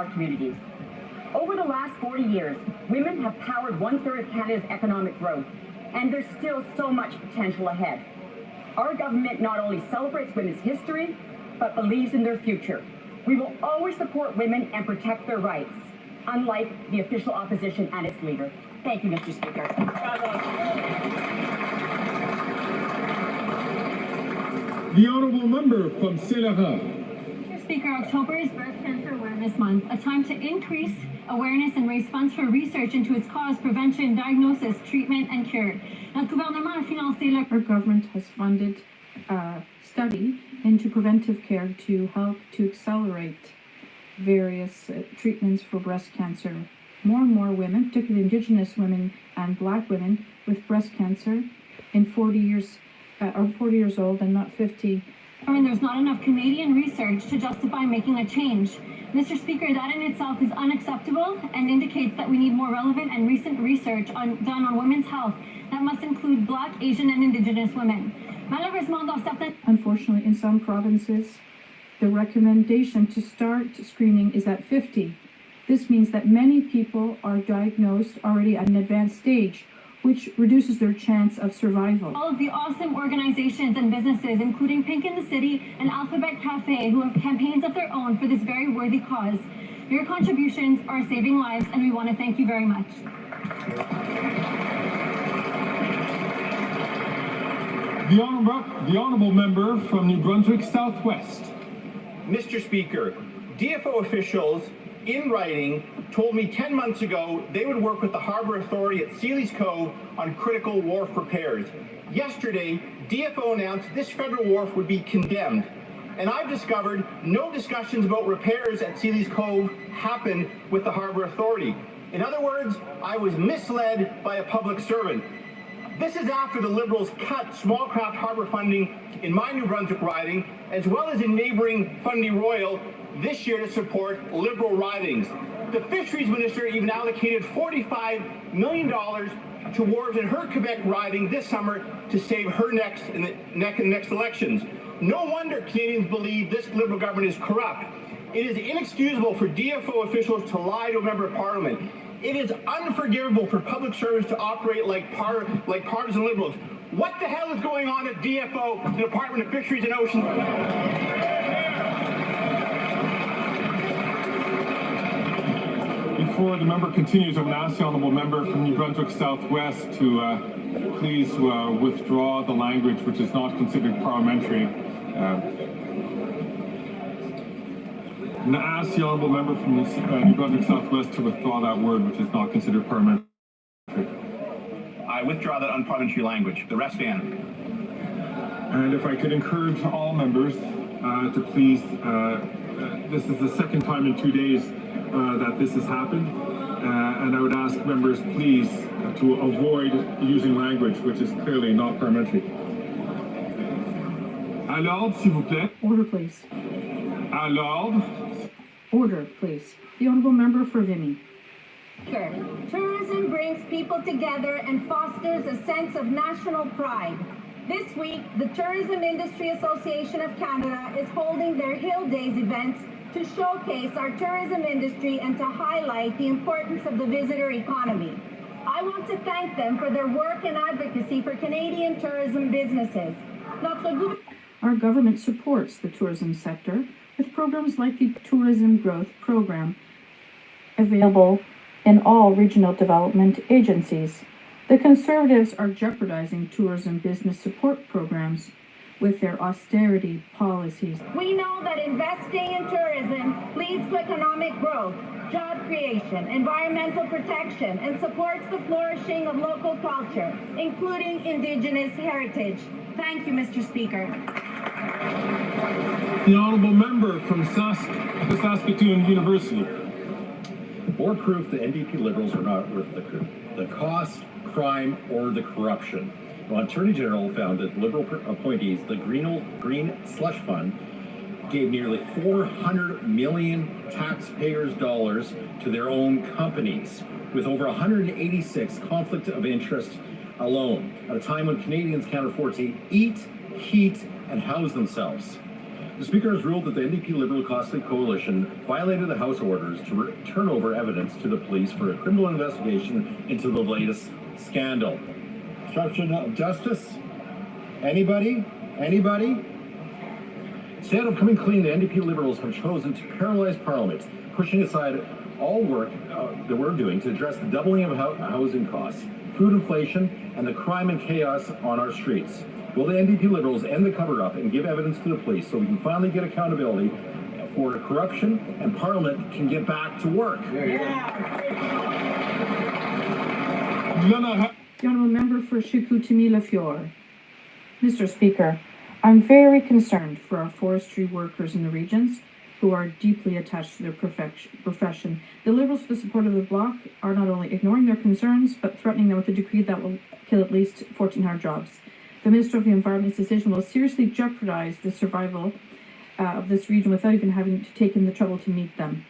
our communities. Over the last 40 years, women have powered 1/3 of Canada's economic growth, and there's still so much potential ahead. Our government not only celebrates women's history, but believes in their future. We will always support women and protect their rights, unlike the official opposition and its leader. Thank you, Mr. Speaker. The Honourable Member from Saint-Laurent. Mr. Speaker, October is Breast Cancer Awareness Month, a time to increase awareness and raise funds for research into its cause, prevention, diagnosis, treatment, and cure. Notre gouvernement a financé Our government has funded a study into preventive care to help to accelerate various treatments for breast cancer. More and more women, particularly Indigenous women and Black women with breast cancer in 40 years old and not 50. I mean, there's not enough Canadian research to justify making a change. Mr. Speaker, that in itself is unacceptable and indicates that we need more relevant and recent research done on women's health that must include Black, Asian, and Indigenous women. Unfortunately, in some provinces, the recommendation to start screening is at 50. This means that many people are diagnosed already at an advanced stage, which reduces their chance of survival. All of the awesome organizations and businesses, including Pink in the City and Alphabet Cafe, who have campaigns of their own for this very worthy cause. Your contributions are saving lives, and we want to thank you very much. The Honourable Member from New Brunswick Southwest. Mr. Speaker, DFO officials in writing told me 10 months ago they would work with the Harbour Authority at Sealy's Cove on critical wharf repairs. Yesterday, DFO announced this federal wharf would be condemned, and I've discovered no discussions about repairs at Sealy's Cove happened with the Harbour Authority. In other words, I was misled by a public servant. This is after the Liberals cut small craft harbour funding in my New Brunswick riding, as well as in neighbouring Fundy Royal, this year to support Liberal ridings. The Fisheries Minister even allocated $45 million towards in her Quebec riding this summer to save her neck in the next elections. No wonder Canadians believe this Liberal government is corrupt. It is inexcusable for DFO officials to lie to a member of Parliament. It is unforgivable for public servants to operate like partisan Liberals. What the hell is going on at DFO, the Department of Fisheries and Oceans? Before the member continues, I'm going to ask the Honourable Member from New Brunswick Southwest to please withdraw the language which is not considered parliamentary. I'm going to ask the Honourable Member from New Brunswick Southwest to withdraw that word which is not considered parliamentary. I withdraw that unparliamentary language. The rest stand. And if I could encourage all members to please, this is the second time in 2 days that this has happened, and I would ask members please to avoid using language which is clearly not parliamentary. À l'ordre, s'il vous plaît. Order, please. À l'ordre. Order, please. The Honourable Member for Vimy. Tourism brings people together and fosters a sense of national pride. This week, the Tourism Industry Association of Canada is holding their Hill Days events to showcase our tourism industry and to highlight the importance of the visitor economy. I want to thank them for their work and advocacy for Canadian tourism businesses. Our government supports the tourism sector with programs like the Tourism Growth Program, available in all regional development agencies. The Conservatives are jeopardizing tourism business support programs with their austerity policies. We know that investing in tourism leads to economic growth, job creation, environmental protection, and supports the flourishing of local culture, including Indigenous heritage. Thank you, Mr. Speaker. The Honourable Member from Saskatoon University. More proof the NDP Liberals are not worth the cost, crime, or the corruption. The Attorney General found that Liberal appointees, the Green Slush Fund, gave nearly 400 million taxpayers' dollars to their own companies, with over 186 conflict of interest alone, at a time when Canadians can't afford to eat, heat, and house themselves. The Speaker has ruled that the NDP Liberal Costly Coalition violated the House orders to turn over evidence to the police for a criminal investigation into the latest scandal. Obstruction of justice? Anybody? Anybody? Instead of coming clean, the NDP Liberals have chosen to paralyze Parliament, pushing aside all work that we're doing to address the doubling of housing costs, food inflation, and the crime and chaos on our streets. Will the NDP Liberals end the cover-up and give evidence to the police so we can finally get accountability for corruption and Parliament can get back to work? The Honourable Member for Chicoutimi-Lafiore. Mr. Speaker, I'm very concerned for our forestry workers in the regions who are deeply attached to their profession. The Liberals, with the support of the Bloc, are not only ignoring their concerns, but threatening them with a decree that will kill at least 1,400 jobs. The Minister of the Environment's decision will seriously jeopardize the survival of this region without even having to take in the trouble to meet them.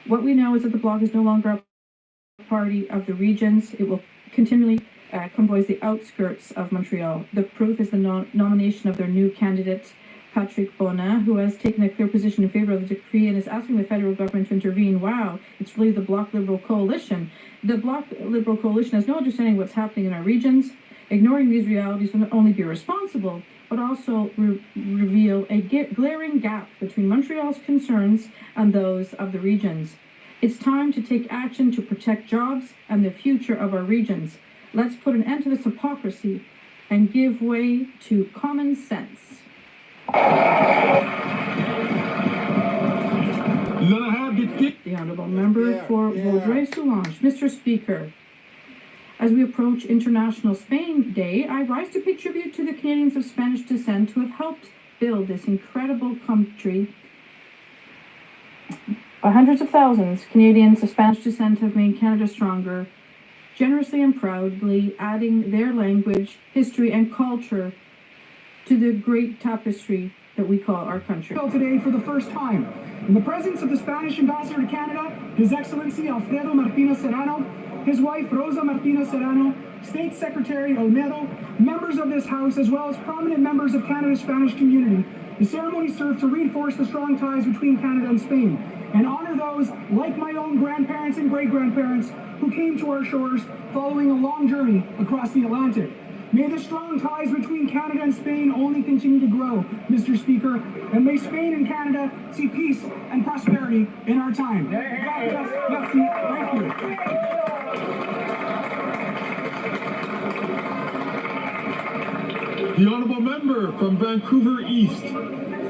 What we know is that the Bloc is no longer a party of the regions. It will continually convoys the outskirts of Montreal. The proof is the nomination of their new candidate, Patrick Bonin, who has taken a clear position in favor of the decree and is asking the federal government to intervene. Wow, it's really the Bloc Liberal Coalition. The Bloc Liberal Coalition has no understanding of what's happening in our regions. Ignoring these realities will not only be irresponsible, but also reveal a glaring gap between Montreal's concerns and those of the regions. It's time to take action to protect jobs and the future of our regions. Let's put an end to this hypocrisy and give way to common sense. The Honourable Member for Vaudreuil-Soulanges. Mr. Speaker, as we approach International Spain Day, I rise to pay tribute to the Canadians of Spanish descent who have helped build this incredible country. By hundreds of thousands, Canadians of Spanish descent have made Canada stronger, generously and proudly adding their language, history, and culture to the great tapestry that we call our country. Today, for the first time, in the presence of the Spanish Ambassador to Canada, His Excellency Alfredo Martinez Serrano, his wife Rosa Martinez Serrano, State Secretary Olmedo, members of this House, as well as prominent members of Canada's Spanish community. The ceremony served to reinforce the strong ties between Canada and Spain and honor those, like my own grandparents and great-grandparents, who came to our shores following a long journey across the Atlantic. May the strong ties between Canada and Spain only continue to grow, Mr. Speaker, and may Spain and Canada see peace and prosperity in our time. Thank you. The Honourable Member from Vancouver East. As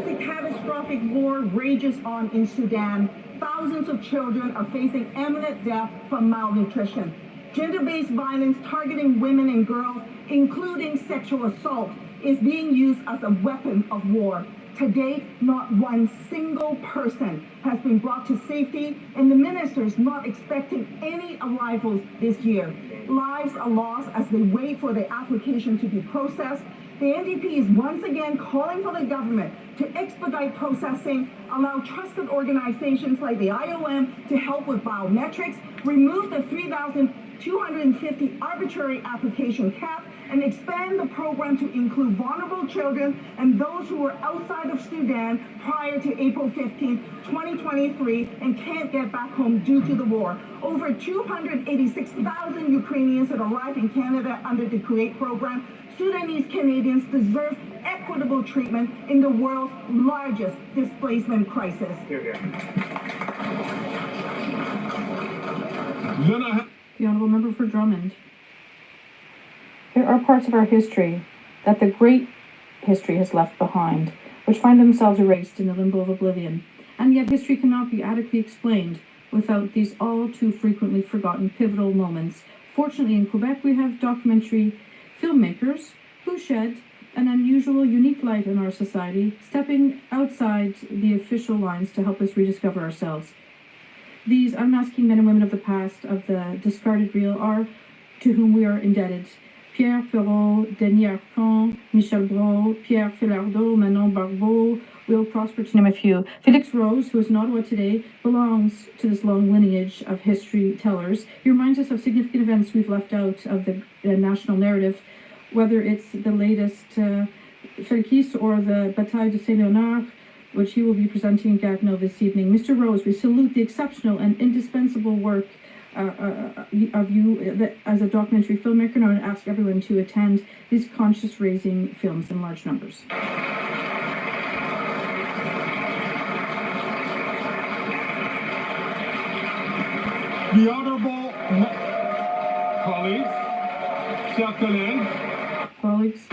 the catastrophic war rages on in Sudan, thousands of children are facing imminent death from malnutrition. Gender-based violence targeting women and girls, including sexual assault, is being used as a weapon of war. To date, not one single person has been brought to safety, and the minister's not expecting any arrivals this year. Lives are lost as they wait for their application to be processed. The NDP is once again calling for the government to expedite processing, allow trusted organizations like the IOM to help with biometrics, remove the 3,250 arbitrary application cap, and expand the program to include vulnerable children and those who were outside of Sudan prior to April 15, 2023 and can't get back home due to the war. Over 286,000 Ukrainians have arrived in Canada under the CREATE program. Sudanese Canadians deserve equitable treatment in the world's largest displacement crisis. The Honourable Member for Drummond. There are parts of our history that the great history has left behind, which find themselves erased in the limbo of oblivion, and yet history cannot be adequately explained without these all too frequently forgotten pivotal moments. Fortunately, in Quebec, we have documentary filmmakers who shed an unusual, unique light on our society, stepping outside the official lines to help us rediscover ourselves. These unmasking men and women of the past, of the discarded real, are to whom we are indebted. Pierre Perrault, Denis Arcand, Michel Brault, Pierre Filardeau, Manon Barbeau, Will Prosper, to name a few. Felix Rose, who is in Ottawa today, belongs to this long lineage of history tellers. He reminds us of significant events we've left out of the national narrative, whether it's the latest Felkis or the Bataille de Saint-Léonard, which he will be presenting in Gatineau this evening. Mr. Rose, we salute the exceptional and indispensable work of you as a documentary filmmaker, and I would ask everyone to attend these conscience-raising films in large numbers. The Honorable colleagues, chers collègues, Colleagues.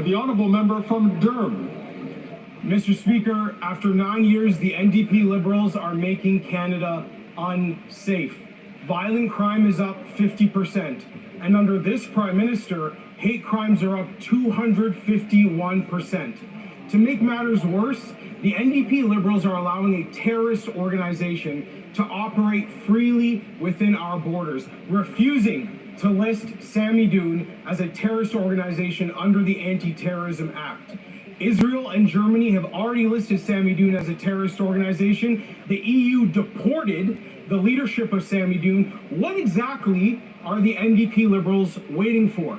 The Honourable Member from Durham. Mr. Speaker, after 9 years, the NDP Liberals are making Canada unsafe. Violent crime is up 50%. And under this Prime Minister, hate crimes are up 251%. To make matters worse, the NDP Liberals are allowing a terrorist organization to operate freely within our borders, refusing to list Sami Doon as a terrorist organization under the Anti-Terrorism Act. Israel and Germany have already listed Sami Doon as a terrorist organization. The EU deported the leadership of Sami Doon. What exactly are the NDP Liberals waiting for?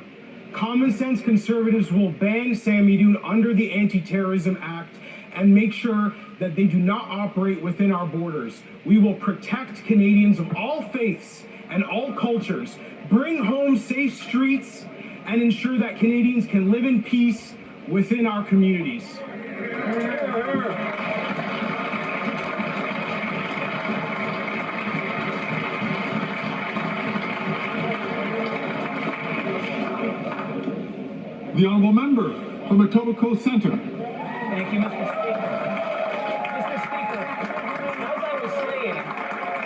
Common sense Conservatives will ban Sami Doon under the Anti-Terrorism Act and make sure that they do not operate within our borders. We will protect Canadians of all faiths and all cultures, bring home safe streets, and ensure that Canadians can live in peace within our communities. The Honourable Member from Etobicoke Centre. Thank you, Mr. Speaker. Mr. Speaker, as I was saying,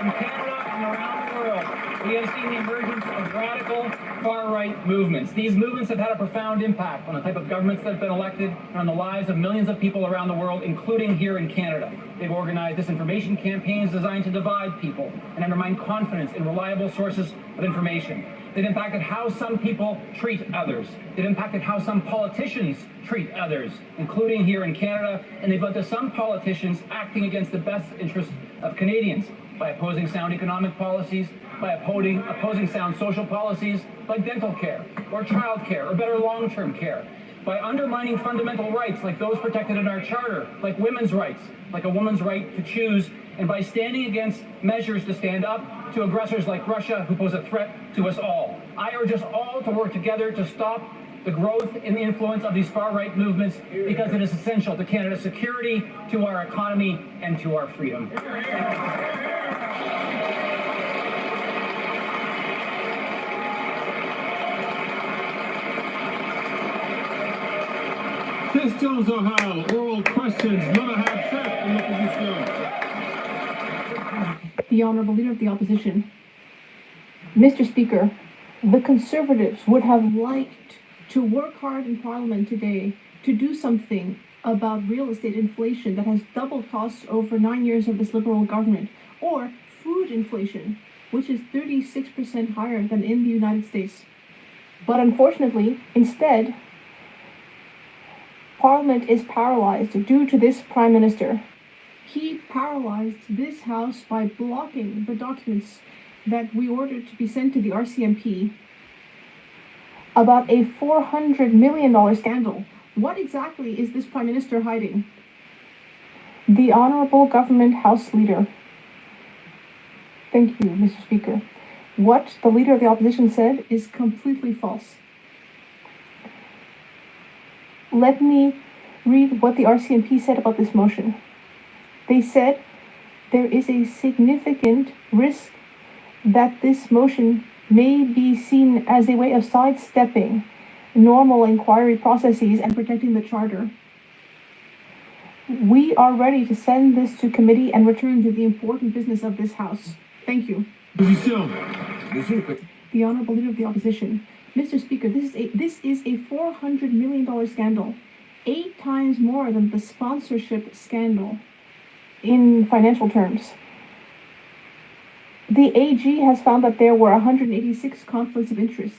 in Canada and around the world, we have seen the emergence of radical far-right movements. These movements have had a profound impact on the type of governments that have been elected and on the lives of millions of people around the world, including here in Canada. They've organized disinformation campaigns designed to divide people and undermine confidence in reliable sources of information. They've impacted how some people treat others. They've impacted how some politicians treat others, including here in Canada, and they've led to some politicians acting against the best interests of Canadians by opposing sound economic policies, by opposing sound social policies like dental care or child care or better long-term care, by undermining fundamental rights like those protected in our charter, like women's rights, like a woman's right to choose, and by standing against measures to stand up to aggressors like Russia who pose a threat to us all. I urge us all to work together to stop the growth and the influence of these far-right movements because it is essential to Canada's security, to our economy, and to our freedom. Questions orales, oral questions, not a half set in l'opposition. The Honourable Leader of the Opposition. Mr. Speaker, the Conservatives would have liked to work hard in Parliament today to do something about real estate inflation that has doubled costs over 9 years of this Liberal government, or food inflation, which is 36% higher than in the United States. But unfortunately, instead, Parliament is paralyzed due to this Prime Minister. He paralyzed this House by blocking the documents that we ordered to be sent to the RCMP about a $400 million scandal. What exactly is this Prime Minister hiding? The Honourable Government House Leader. Thank you, Mr. Speaker. What the Leader of the Opposition said is completely false. Let me read what the RCMP said about this motion. They said there is a significant risk that this motion may be seen as a way of sidestepping normal inquiry processes and protecting the Charter. We are ready to send this to committee and return to the important business of this House. Thank you. The Honourable Leader of the Opposition. Mr. Speaker, this is a $400 million scandal, 8 times more than the sponsorship scandal in financial terms. The AG has found that there were 186 conflicts of interest.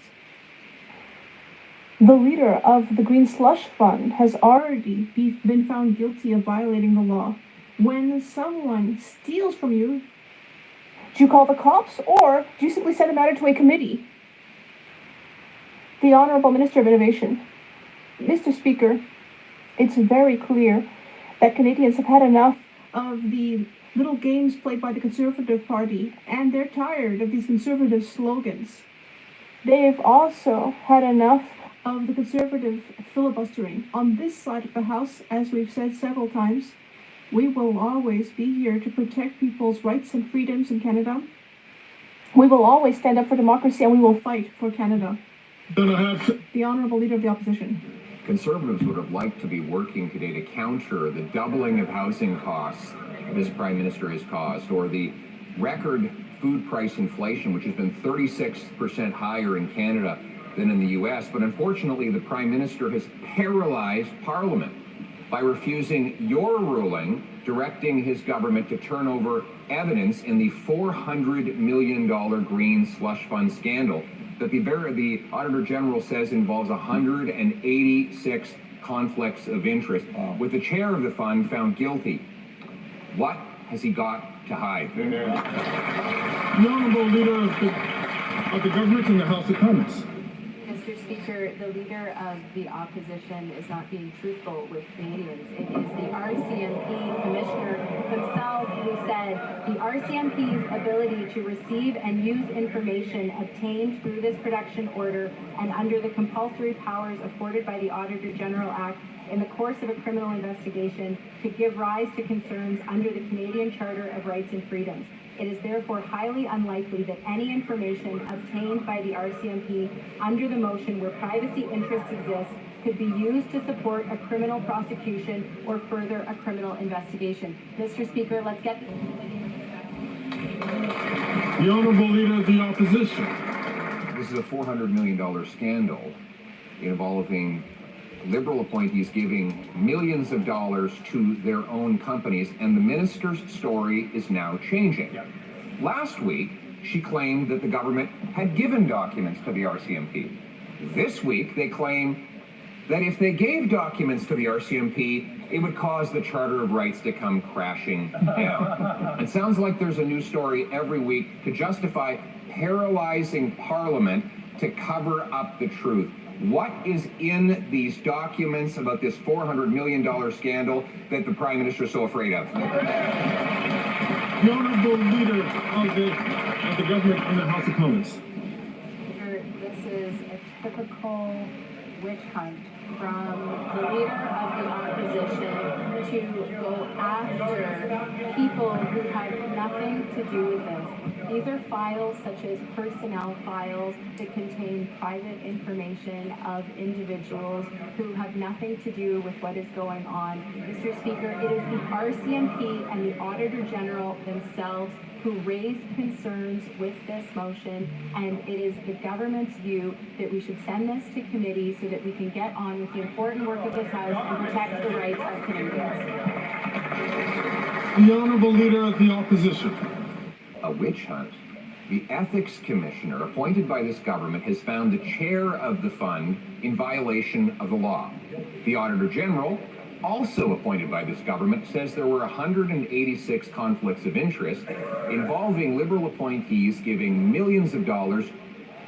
The leader of the Green Slush Fund has already been found guilty of violating the law. When someone steals from you, do you call the cops or do you simply send a matter to a committee? The Honourable Minister of Innovation. Mr. Speaker, it's very clear that Canadians have had enough of the little games played by the Conservative Party, and they're tired of these conservative slogans. They've also had enough of the conservative filibustering. On this side of the House, as we've said several times, we will always be here to protect people's rights and freedoms in Canada. We will always stand up for democracy, and we will fight for Canada. The Honourable Leader of the Opposition. Conservatives would have liked to be working today to counter the doubling of housing costs this Prime Minister has caused, or the record food price inflation, which has been 36% higher in Canada than in the US. But unfortunately, the Prime Minister has paralyzed Parliament by refusing your ruling directing his government to turn over evidence in the $400 million green slush fund scandal that the Auditor General says involves 186 conflicts of interest, with the chair of the fund found guilty. What has he got to hide? The Honourable Leader of the Government in the House of Commons. Mr. Speaker, the Leader of the Opposition is not being truthful with Canadians. It is the RCMP Commissioner himself who said the RCMP's ability to receive and use information obtained through this production order and under the compulsory powers afforded by the Auditor General Act in the course of a criminal investigation could give rise to concerns under the Canadian Charter of Rights and Freedoms. It is therefore highly unlikely that any information obtained by the RCMP under the motion where privacy interests exist could be used to support a criminal prosecution or further a criminal investigation. Mr. Speaker, let's get... The Honourable Leader of the Opposition. This is a $400 million scandal involving Liberal appointees giving millions of dollars to their own companies, and the minister's story is now changing. Last week, she claimed that the government had given documents to the RCMP. This week, they claim that if they gave documents to the RCMP, it would cause the Charter of Rights to come crashing down. It sounds like there's a new story every week to justify paralyzing Parliament to cover up the truth. What is in these documents about this $400 million scandal that the Prime Minister is so afraid of? The Honourable Leader of the Government in the House of Commons. This is a typical witch hunt from the Leader of the Opposition to go after people who had nothing to do with this. These are files such as personnel files that contain private information of individuals who have nothing to do with what is going on. Mr. Speaker, it is the RCMP and the Auditor General themselves who raised concerns with this motion, and it is the government's view that we should send this to committee so that we can get on with the important work of this House and protect the rights of Canadians. The Honourable Leader of the Opposition. A witch hunt. The Ethics Commissioner appointed by this government has found the chair of the fund in violation of the law. The Auditor General, also appointed by this government, says there were 186 conflicts of interest involving Liberal appointees giving millions of dollars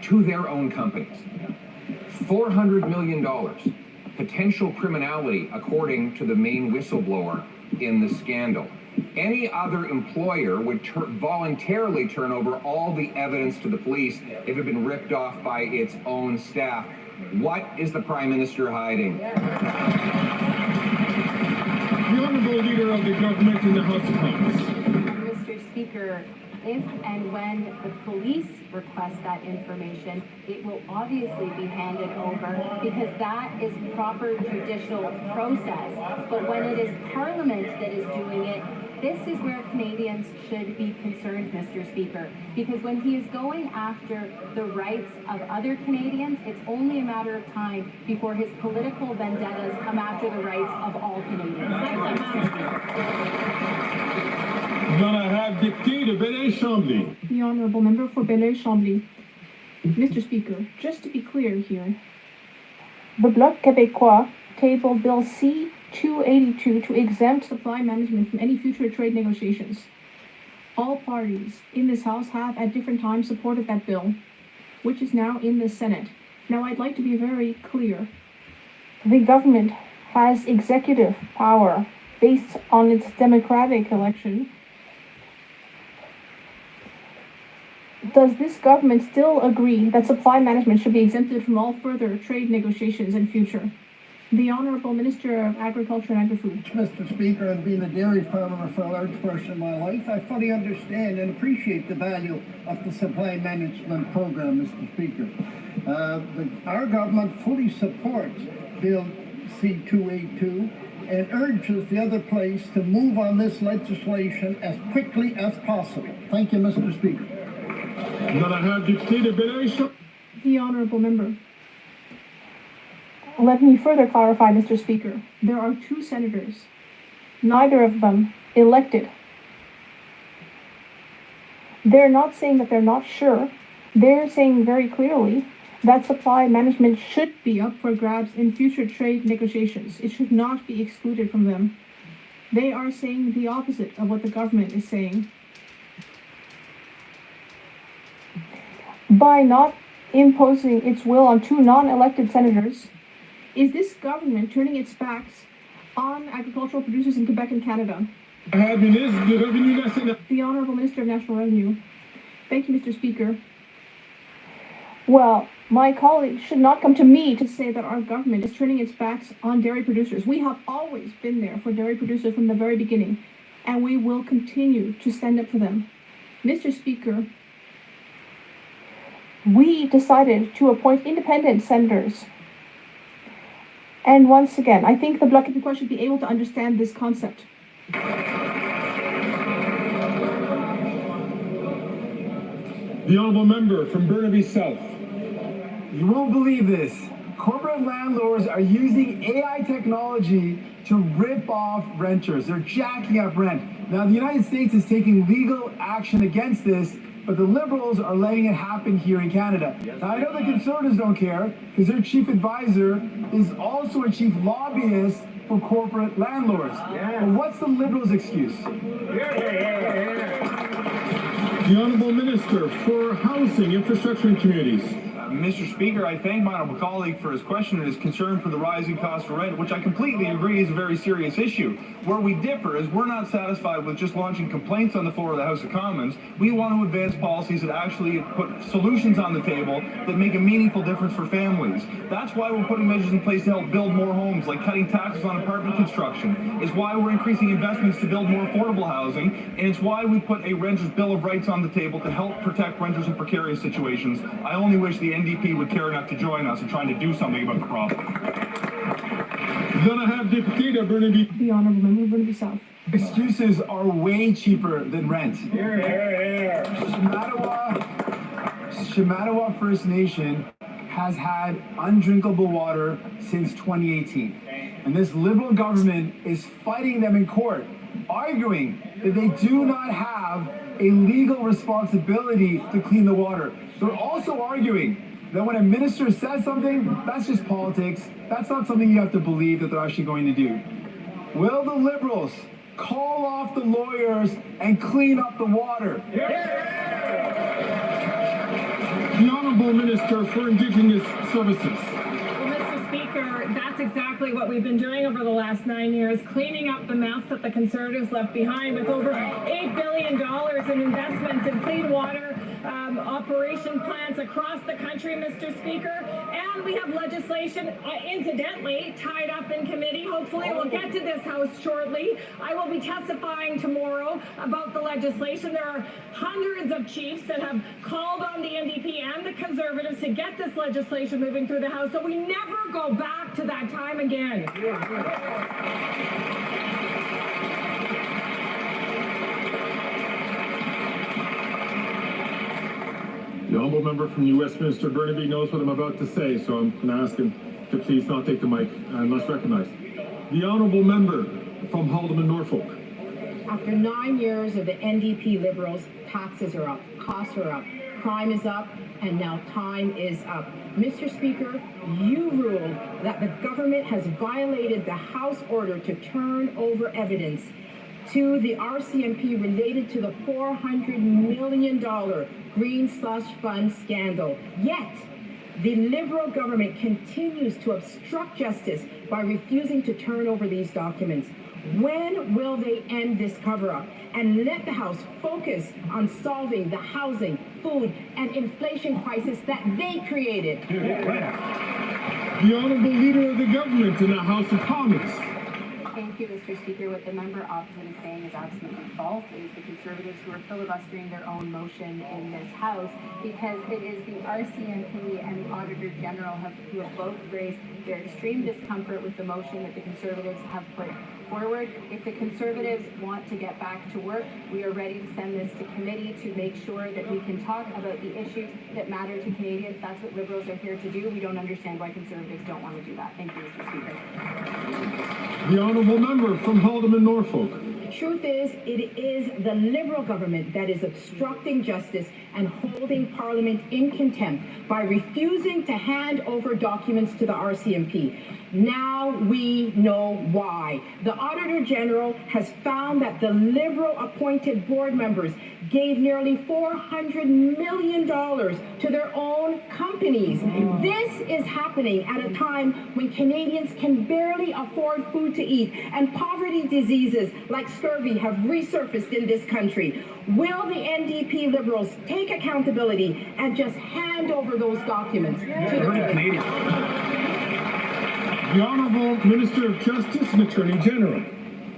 to their own companies. $400 million. Potential criminality, according to the main whistleblower in the scandal. Any other employer would voluntarily turn over all the evidence to the police if it had been ripped off by its own staff. What is the Prime Minister hiding? The Honourable Leader of the Government in the House of Commons. Mr. Speaker, if and when the police request that information, it will obviously be handed over because that is proper judicial process. But when it is Parliament that is doing it, this is where Canadians should be concerned, Mr. Speaker, because when he is going after the rights of other Canadians, it's only a matter of time before his political vendettas come after the rights of all Canadians. The Honourable Member for Belleuil-Chambly. Mr. Speaker, just to be clear here, the Bloc Québécois tabled Bill C 282 to exempt supply management from any future trade negotiations. All parties in this House have at different times supported that bill, which is now in the Senate. Now, I'd like to be very clear. The government has executive power based on its democratic election. Does this government still agree that supply management should be exempted from all further trade negotiations in future? The Honourable Minister of Agriculture and Agri-Food. Mr. Speaker, and being a dairy farmer for a large portion of my life, I fully understand and appreciate the value of the supply management program, Mr. Speaker. Our government fully supports Bill C-282 and urges the other place to move on this legislation as quickly as possible. Thank you, Mr. Speaker. The Honourable Member. Let me further clarify, Mr. Speaker. There are 2 senators, neither of them elected. They're not saying that they're not sure. They're saying very clearly that supply management should be up for grabs in future trade negotiations. It should not be excluded from them. They are saying the opposite of what the government is saying. By not imposing its will on 2 non-elected senators, is this government turning its backs on agricultural producers in Quebec and Canada? The Honourable Minister of National Revenue. Thank you, Mr. Speaker. Well, my colleagues should not come to me to say that our government is turning its backs on dairy producers. We have always been there for dairy producers from the very beginning, and we will continue to stand up for them. Mr. Speaker, we decided to appoint independent senators. And once again, I think the Bloc Québécois should be able to understand this concept. The Honourable Member from Burnaby South. You won't believe this. Corporate landlords are using AI technology to rip off renters. They're jacking up rent. Now, the United States is taking legal action against this, but the Liberals are letting it happen here in Canada. Now, I know the Conservatives don't care because their chief advisor is also a chief lobbyist for corporate landlords. But what's the Liberals' excuse? The Honourable Minister for Housing, Infrastructure and Communities. Mr. Speaker, I thank my honourable colleague for his question and his concern for the rising cost of rent, which I completely agree is a very serious issue. Where we differ is we're not satisfied with just launching complaints on the floor of the House of Commons. We want to advance policies that actually put solutions on the table that make a meaningful difference for families. That's why we're putting measures in place to help build more homes, like cutting taxes on apartment construction. It's why we're increasing investments to build more affordable housing, and it's why we put a Renters' Bill of Rights on the table to help protect renters in precarious situations. I only wish the NDP would care enough to join us in trying to do something about the problem. The Honourable Member of Burnaby South. Excuses are way cheaper than rent. Shamattawa First Nation has had undrinkable water since 2018. And this Liberal government is fighting them in court, arguing that they do not have a legal responsibility to clean the water. They're also arguing that when a minister says something, that's just politics. That's not something you have to believe that they're actually going to do. Will the Liberals call off the lawyers and clean up the water? The Honourable Minister for Indigenous Services. Well, Mr. Speaker, that's exactly what we've been doing over the last 9 years, cleaning up the mess that the Conservatives left behind with over $8 billion in investments in clean water operation plants across the country, Mr. Speaker. And we have legislation, incidentally, tied up in committee. Hopefully we'll get to this House shortly. I will be testifying tomorrow about the legislation. There are hundreds of chiefs that have called on the NDP and the Conservatives to get this legislation moving through the House so we never go back to that time again. The Honourable Member from New Westminster Burnaby knows what I'm about to say, so I'm going to ask him to please not take the mic unless recognized. The Honourable Member from Haldimand Norfolk. After 9 years of the NDP Liberals, taxes are up, costs are up, crime is up, and now time is up. Mr. Speaker, you ruled that the government has violated the House order to turn over evidence to the RCMP related to the $400 million Green Slush Fund scandal. Yet, the Liberal government continues to obstruct justice by refusing to turn over these documents. When will they end this cover-up and let the House focus on solving the housing, food, and inflation crisis that they created? The Honourable Leader of the Government in the House of Commons. Thank you, Mr. Speaker. What the member opposite is saying is absolutely false. It is the Conservatives who are filibustering their own motion in this House because it is the RCMP and the Auditor General who have both raised their extreme discomfort with the motion that the Conservatives have put forward. If the Conservatives want to get back to work, we are ready to send this to committee to make sure that we can talk about the issues that matter to Canadians. That's what Liberals are here to do. We don't understand why Conservatives don't want to do that. Thank you, Mr. Speaker. The Honourable Member from Haldimand, Norfolk. Truth is, it is the Liberal government that is obstructing justice and holding Parliament in contempt by refusing to hand over documents to the RCMP. Now we know why. The Auditor General has found that the Liberal-appointed board members gave nearly $400 million to their own companies. This is happening at a time when Canadians can barely afford food to eat and poverty diseases like scurvy have resurfaced in this country. Will the NDP Liberals take accountability and just hand over those documents to the Canadians? The Honourable Minister of Justice and Attorney General.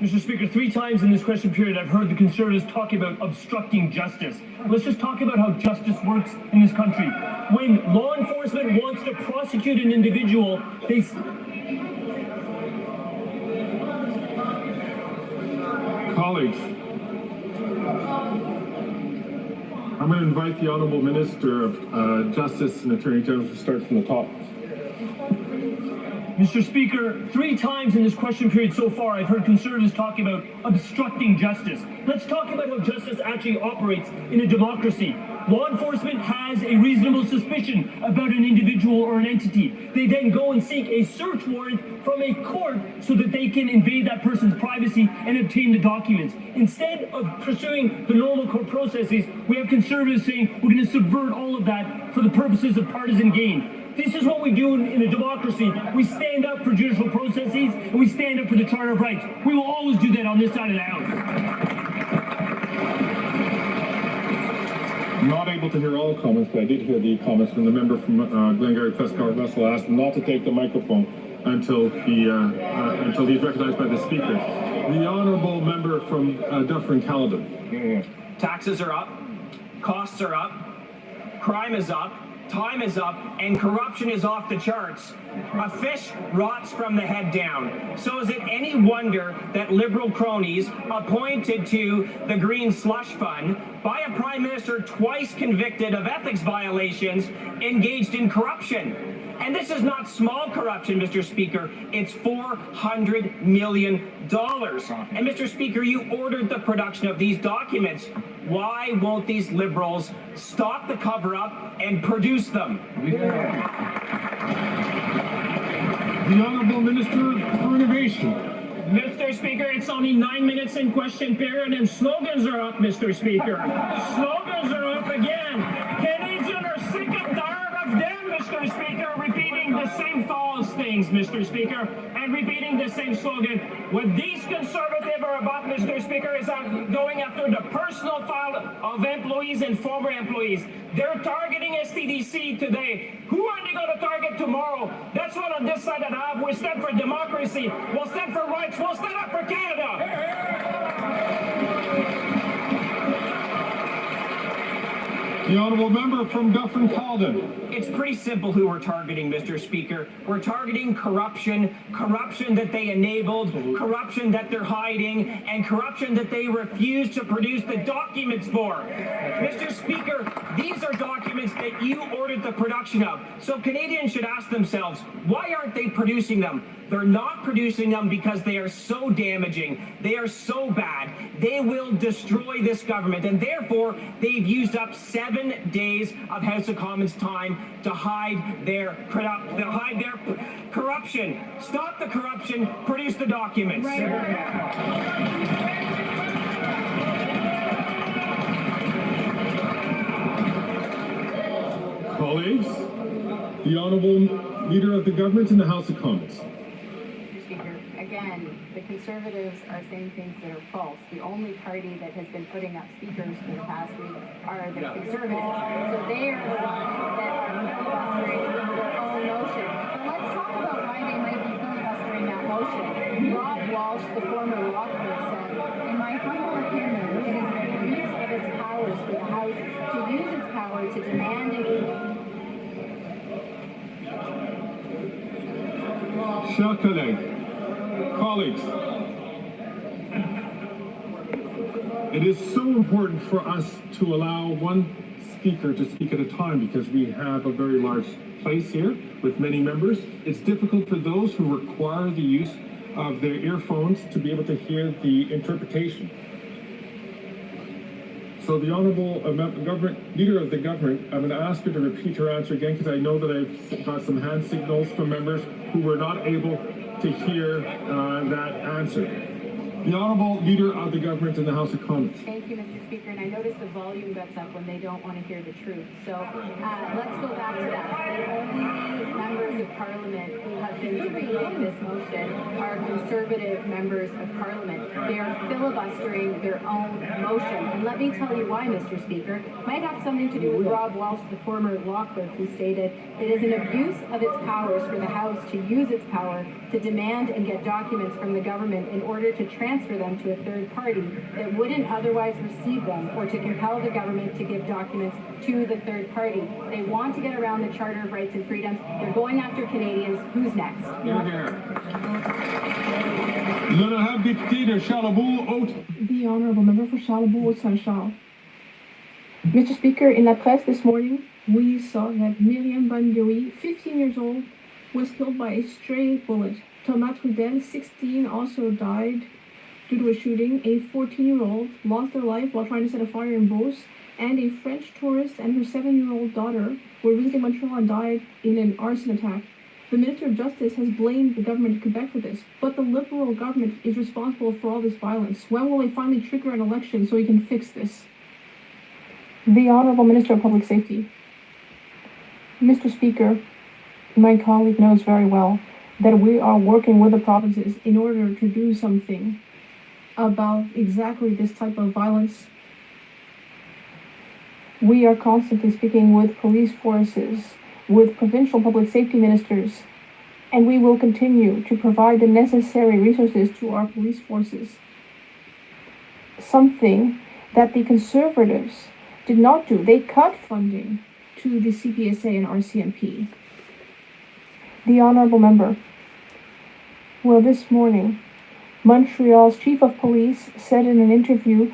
Mr. Speaker, 3 times in this question period I've heard the Conservatives talking about obstructing justice. Let's just talk about how justice works in this country. When law enforcement wants to prosecute an individual, they... Colleagues, I'm going to invite the Honourable Minister of Justice and Attorney General to start from the top. Mr. Speaker, 3 times in this question period so far, I've heard Conservatives talking about obstructing justice. Let's talk about how justice actually operates in a democracy. Law enforcement has a reasonable suspicion about an individual or an entity. They then go and seek a search warrant from a court so that they can invade that person's privacy and obtain the documents. Instead of pursuing the normal court processes, we have Conservatives saying we're going to subvert all of that for the purposes of partisan gain. This is what we do in a democracy. We stand up for judicial processes and we stand up for the Charter of Rights. We will always do that on this side of the House. I'm not able to hear all comments, but I did hear the comments from the member from Glengarry Prescott Russell. I asked him not to take the microphone until he's recognized by the Speaker. The Honourable Member from Dufferin-Caledon. Taxes are up, costs are up, crime is up, time is up, and corruption is off the charts. A fish rots from the head down. So is it any wonder that Liberal cronies appointed to the Green Slush Fund by a Prime Minister twice convicted of ethics violations engaged in corruption? And this is not small corruption, Mr. Speaker. It's $400 million. And Mr. Speaker, you ordered the production of these documents. Why won't these Liberals stop the cover-up and produce them? The Honourable Minister for Innovation. Mr. Speaker, it's only 9 minutes in question period and slogans are up, Mr. Speaker. Slogans are up again. Canadians are sick and tired of them, Mr. Speaker, repeating the same false things, Mr. Speaker, and repeating the same slogan. What these Conservatives are about, Mr. Speaker, is going after the personal file of employees and former employees. They're targeting STDC today. Who are they going to target tomorrow? That's what on this side of the aisle, we stand for democracy, we'll stand for rights, we'll stand up for Canada. The Honourable Member from Dufferin-Caledon. It's pretty simple who we're targeting, Mr. Speaker. We're targeting corruption, corruption that they enabled, corruption that they're hiding, and corruption that they refuse to produce the documents for. Mr. Speaker, these are documents that you ordered the production of. So Canadians should ask themselves, why aren't they producing them? They're not producing them because they are so damaging. They are so bad. They will destroy this government, and therefore they've used up 7 days of House of Commons time to hide their corruption. Stop the corruption. Produce the documents. Colleagues, the Honourable Leader of the Government in the House of Commons. Mr. Speaker, again, the Conservatives are saying things that are false. The only party that has been putting up speakers for the past week are the Conservatives. So they are the ones that are filibustering their own motion. But let's talk about why they might be filibustering that motion. Rob Walsh, the former law clerk, said, in my humble opinion, it is an abuse of its powers for the House to use its power to demand Chers colleagues, it is so important for us to allow one speaker to speak at a time because we have a very large place here with many members. It's difficult for those who require the use of their earphones to be able to hear the interpretation. So the Honourable Leader of the Government, I'm going to ask her to repeat her answer again because I know that I've got some hand signals from members who were not able to hear that answer. The Honourable Leader of the Government in the House of Commons. Thank you, Mr. Speaker, and I notice the volume gets up when they don't want to hear the truth. So let's go back to that. The only members of Parliament who have been debating this motion are Conservative members of Parliament. They are filibustering their own motion. And let me tell you why, Mr. Speaker. It might have something to do with Rob Walsh, the former law clerk, who stated, it is an abuse of its powers for the House to use its power to demand and get documents from the government in order to transfer them to a third party that wouldn't otherwise receive them, or to compel the government to give documents to the third party. They want to get around the Charter of Rights and Freedoms. They're going after Canadians. Who's next? The Honourable Member for Charlebourg-Saint-Charles. Mr. Speaker, in la presse this morning, we saw that Myriam Bandioi, 15 years old, was killed by a stray bullet. Thomas Trudel, 16, also died due to a shooting. A 14-year-old lost their life while trying to set a fire in Beauce, and a French tourist and her 7-year-old daughter were visiting Montreal and died in an arson attack. The Minister of Justice has blamed the government of Quebec for this, but the Liberal government is responsible for all this violence. When will they finally trigger an election so we can fix this? The Honourable Minister of Public Safety. Mr. Speaker, my colleague knows very well that we are working with the provinces in order to do something about exactly this type of violence. We are constantly speaking with police forces, with provincial public safety ministers, and we will continue to provide the necessary resources to our police forces. Something that the Conservatives did not do. They cut funding to the CPSA and RCMP. The Honourable Member. Well, this morning, Montreal's Chief of Police said in an interview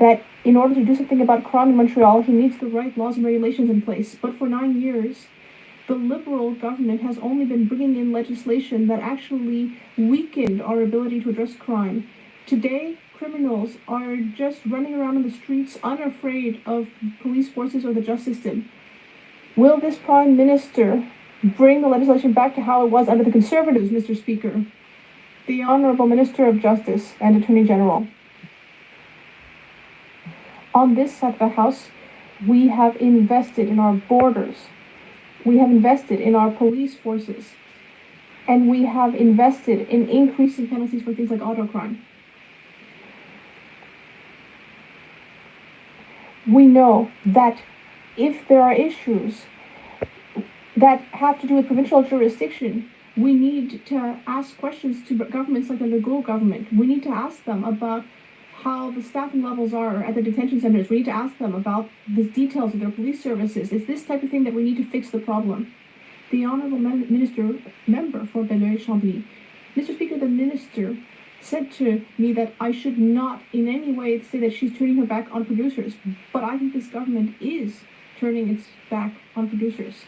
that in order to do something about crime in Montreal, he needs the right laws and regulations in place. But for 9 years, the Liberal government has only been bringing in legislation that actually weakened our ability to address crime. Today, criminals are just running around in the streets unafraid of police forces or the justice system. Will this Prime Minister bring the legislation back to how it was under the Conservatives, Mr. Speaker? The Honourable Minister of Justice and Attorney General. On this side of the House, we have invested in our borders, we have invested in our police forces, and we have invested in increasing penalties for things like auto crime. We know that if there are issues that have to do with provincial jurisdiction, we need to ask questions to governments like the Legault government. We need to ask them about how the staffing levels are at the detention centers. We need to ask them about the details of their police services. It's this type of thing that we need to fix the problem. The Honourable Member for Belleuil-Chambly. Mr. Speaker, the Minister said to me that I should not in any way say that she's turning her back on producers, but I think this government is turning its back on producers.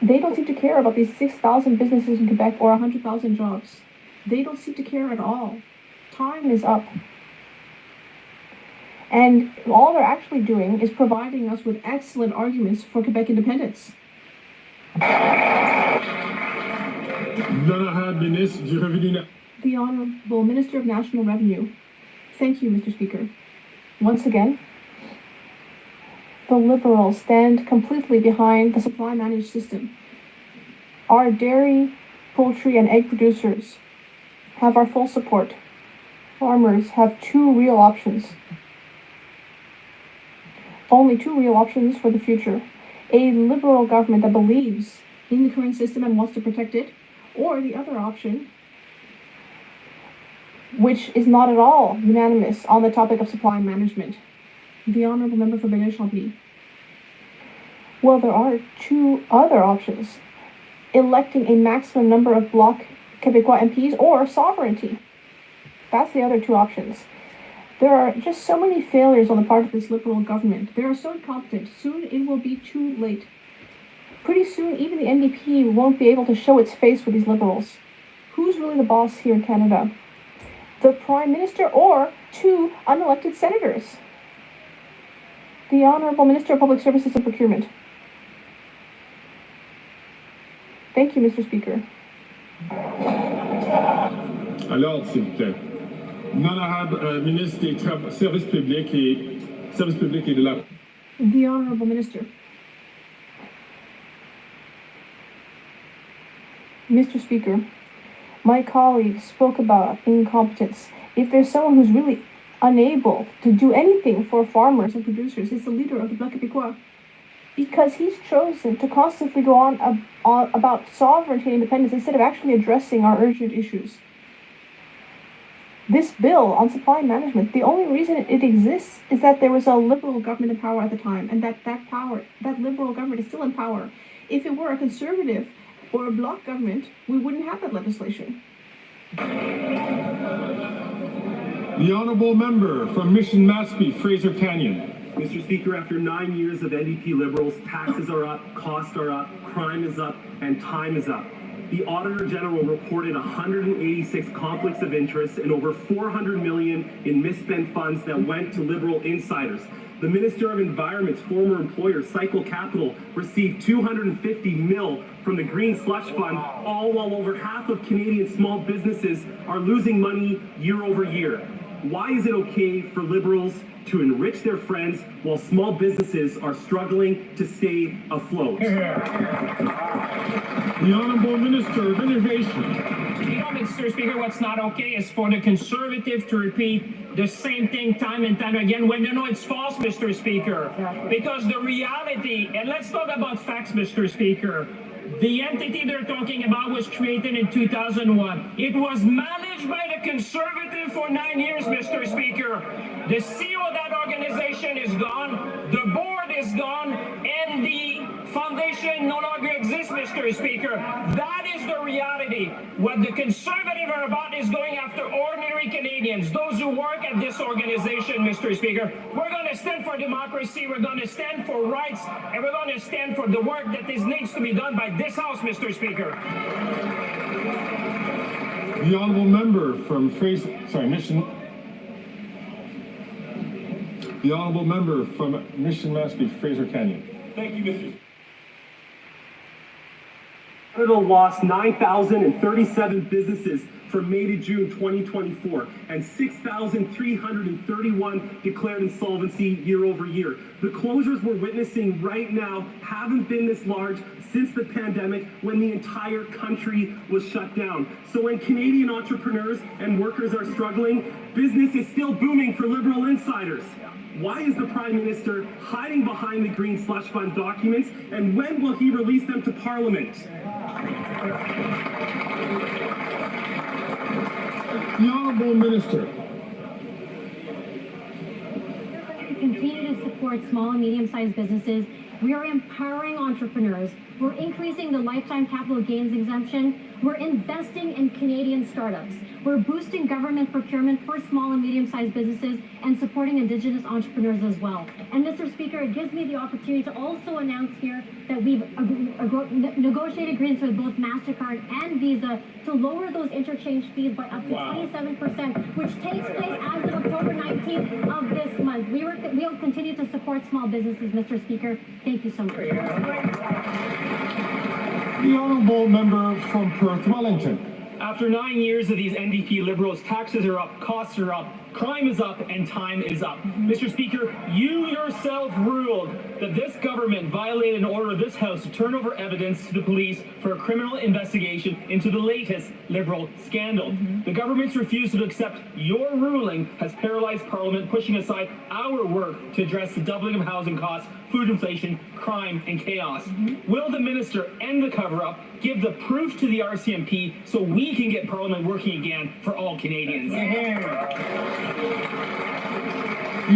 They don't seem to care about these 6,000 businesses in Quebec or 100,000 jobs. They don't seem to care at all. Time is up. And all they're actually doing is providing us with excellent arguments for Quebec independence. The Honourable Minister of National Revenue. Thank you, Mr. Speaker. Once again, the Liberals stand completely behind the supply managed system. Our dairy, poultry, and egg producers have our full support. Farmers have two real options. Only two real options for the future. A Liberal government that believes in the current system and wants to protect it, or the other option, which is not at all unanimous on the topic of supply management. The Honourable Member for Belleuil-Chambly. Well, there are two other options. Electing a maximum number of Bloc Québécois MPs or sovereignty. That's the other two options. There are just so many failures on the part of this Liberal government. They are so incompetent. Soon it will be too late. Pretty soon, even the NDP won't be able to show its face with these Liberals. Who's really the boss here in Canada? The Prime Minister or two unelected senators? The Honourable Minister of Public Services and Procurement. Thank you, Mr. Speaker. Alors, s'il vous plaît. L'honorable ministre des Services publics et de la... The Honourable Minister. Mr. Speaker, my colleague spoke about incompetence. If there's someone who's really unable to do anything for farmers and producers, it's the leader of the Bloc Québécois. Because he's chosen to constantly go on about sovereignty and independence instead of actually addressing our urgent issues. This bill on supply management, the only reason it exists is that there was a Liberal government in power at the time, and that Liberal government is still in power. If it were a Conservative or a Bloc government, we wouldn't have that legislation. The Honourable Member from Mission Mashpee, Fraser Canyon. Mr. Speaker, after 9 years of NDP Liberals, taxes are up, costs are up, crime is up, and time is up. The Auditor General reported 186 conflicts of interest and over $400 million in misspent funds that went to Liberal insiders. The Minister of Environment's former employer, Cycle Capital, received $250 million from the Green Slush Fund, all while over half of Canadian small businesses are losing money year over year. Why is it okay for Liberals to enrich their friends while small businesses are struggling to stay afloat? The Honourable Minister of Innovation. You know, Mr. Speaker, what's not okay is for the Conservative to repeat the same thing time and time again when they know it's false, Mr. Speaker. Because the reality, and let's talk about facts, Mr. Speaker. The entity they're talking about was created in 2001. It was managed by the Conservative for 9 years, Mr. Speaker. The CEO of that organization is gone, the board is gone, and the foundation no longer exists, Mr. Speaker. That is the reality. What the Conservative are about is going after ordinary Canadians, those who work at this organization, Mr. Speaker. We're going to stand for democracy, we're going to stand for rights, and we're going to stand for the work that needs to be done by this House, Mr. Speaker. The Honourable Member from Mission. The Honourable Member from Mission Mashpee, Fraser Canyon. Thank you, Mr. Speaker. Canada lost 9,037 businesses from May to June 2024, and 6,331 declared insolvency year over year. The closures we're witnessing right now haven't been this large since the pandemic, when the entire country was shut down. So when Canadian entrepreneurs and workers are struggling, business is still booming for Liberal insiders. Why is the Prime Minister hiding behind the Green Slush Fund documents, and when will he release them to Parliament? The Honourable Minister. To continue to support support small and medium-sized businesses. We are empowering entrepreneurs. We're increasing the lifetime capital gains exemption. We're investing in Canadian startups. We're boosting government procurement for small and medium-sized businesses and supporting Indigenous entrepreneurs as well. And Mr. Speaker, it gives me the opportunity to also announce here that we've negotiated agreements with both MasterCard and Visa to lower those interchange fees by up to 27%, which takes place as of October 19th of this month. We'll continue to support small businesses, Mr. Speaker. Thank you so much. The honourable member from Perth Wellington. After 9 years of these NDP Liberals, taxes are up, costs are up, crime is up, and time is up. Mr. Speaker, you yourself ruled that this government violated an order of this House to turn over evidence to the police for a criminal investigation into the latest Liberal scandal. The government's refusal to accept your ruling has paralyzed Parliament, pushing aside our work to address the doubling of housing costs, food inflation, crime, and chaos. Will the minister end the cover-up, give the proof to the RCMP so we can get Parliament working again for all Canadians? The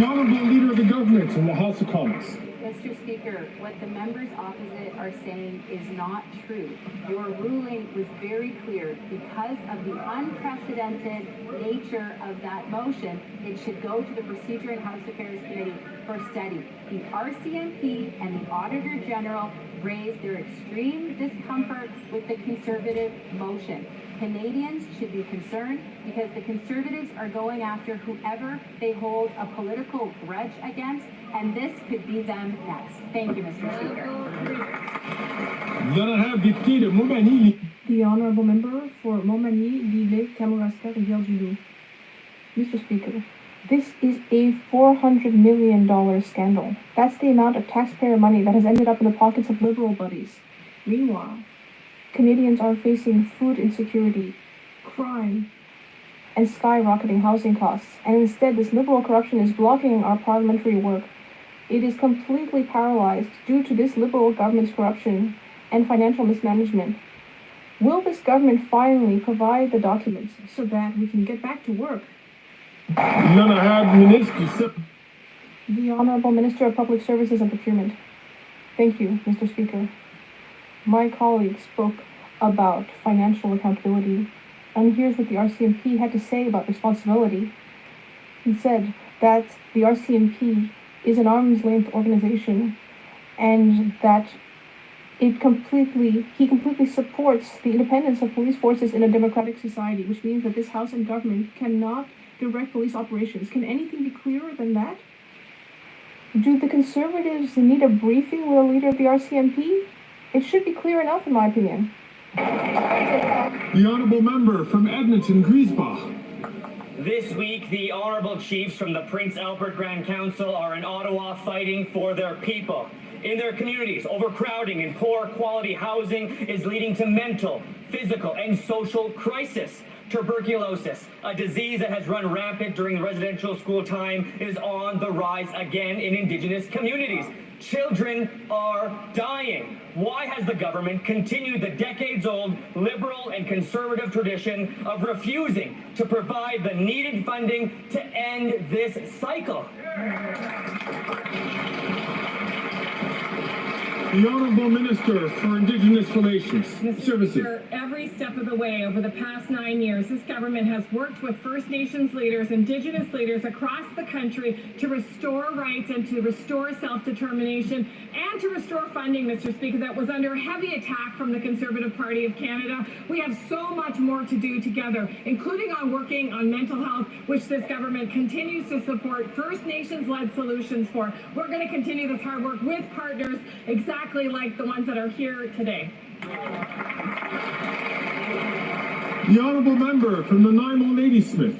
Honourable Leader of the Government in the House of Commons. Mr. Speaker, what the members opposite are saying is not true. Your ruling was very clear. Because of the unprecedented nature of that motion, it should go to the Procedure and House Affairs Committee for study. The RCMP and the Auditor General raised their extreme discomfort with the Conservative motion. Canadians should be concerned because the Conservatives are going after whoever they hold a political grudge against, and this could be them next. Thank you, Mr. Speaker. The Honourable Member for Montmagny, Lille, Kamouraska, Rivière-du-Loup. Mr. Speaker, this is a $400 million scandal. That's the amount of taxpayer money that has ended up in the pockets of Liberal buddies. Meanwhile, Canadians are facing food insecurity, crime, and skyrocketing housing costs. And instead, this Liberal corruption is blocking our parliamentary work. It is completely paralyzed due to this Liberal government's corruption and financial mismanagement. Will this government finally provide the documents so that we can get back to work? The Honourable Minister of Public Services and Procurement. Thank you, Mr. Speaker. My colleague spoke about financial accountability, and here's what the RCMP had to say about responsibility. He said that the RCMP is an arm's-length organization, and that he completely supports the independence of police forces in a democratic society, which means that this House and government cannot direct police operations. Can anything be clearer than that? Do the Conservatives need a briefing with a leader of the RCMP? It should be clear enough, in my opinion. The Honourable Member from Edmonton, Griesbach. This week, the Honourable Chiefs from the Prince Albert Grand Council are in Ottawa fighting for their people. In their communities, overcrowding and poor quality housing is leading to mental, physical, and social crisis. Tuberculosis, a disease that has run rampant during the residential school time, is on the rise again in Indigenous communities. Children are dying. Why has the government continued the decades-old Liberal and Conservative tradition of refusing to provide the needed funding to end this cycle? The Honourable Minister for Indigenous Relations Services. Every step of the way over the past 9 years, this government has worked with First Nations leaders, Indigenous leaders across the country to restore rights and to restore self-determination and to restore funding, Mr. Speaker, that was under heavy attack from the Conservative Party of Canada. We have so much more to do together, including on working on mental health, which this government continues to support First Nations-led solutions for. We're going to continue this hard work with partners exactly like the ones that are here today. The Honourable Member from the Nanaimo Ladysmith.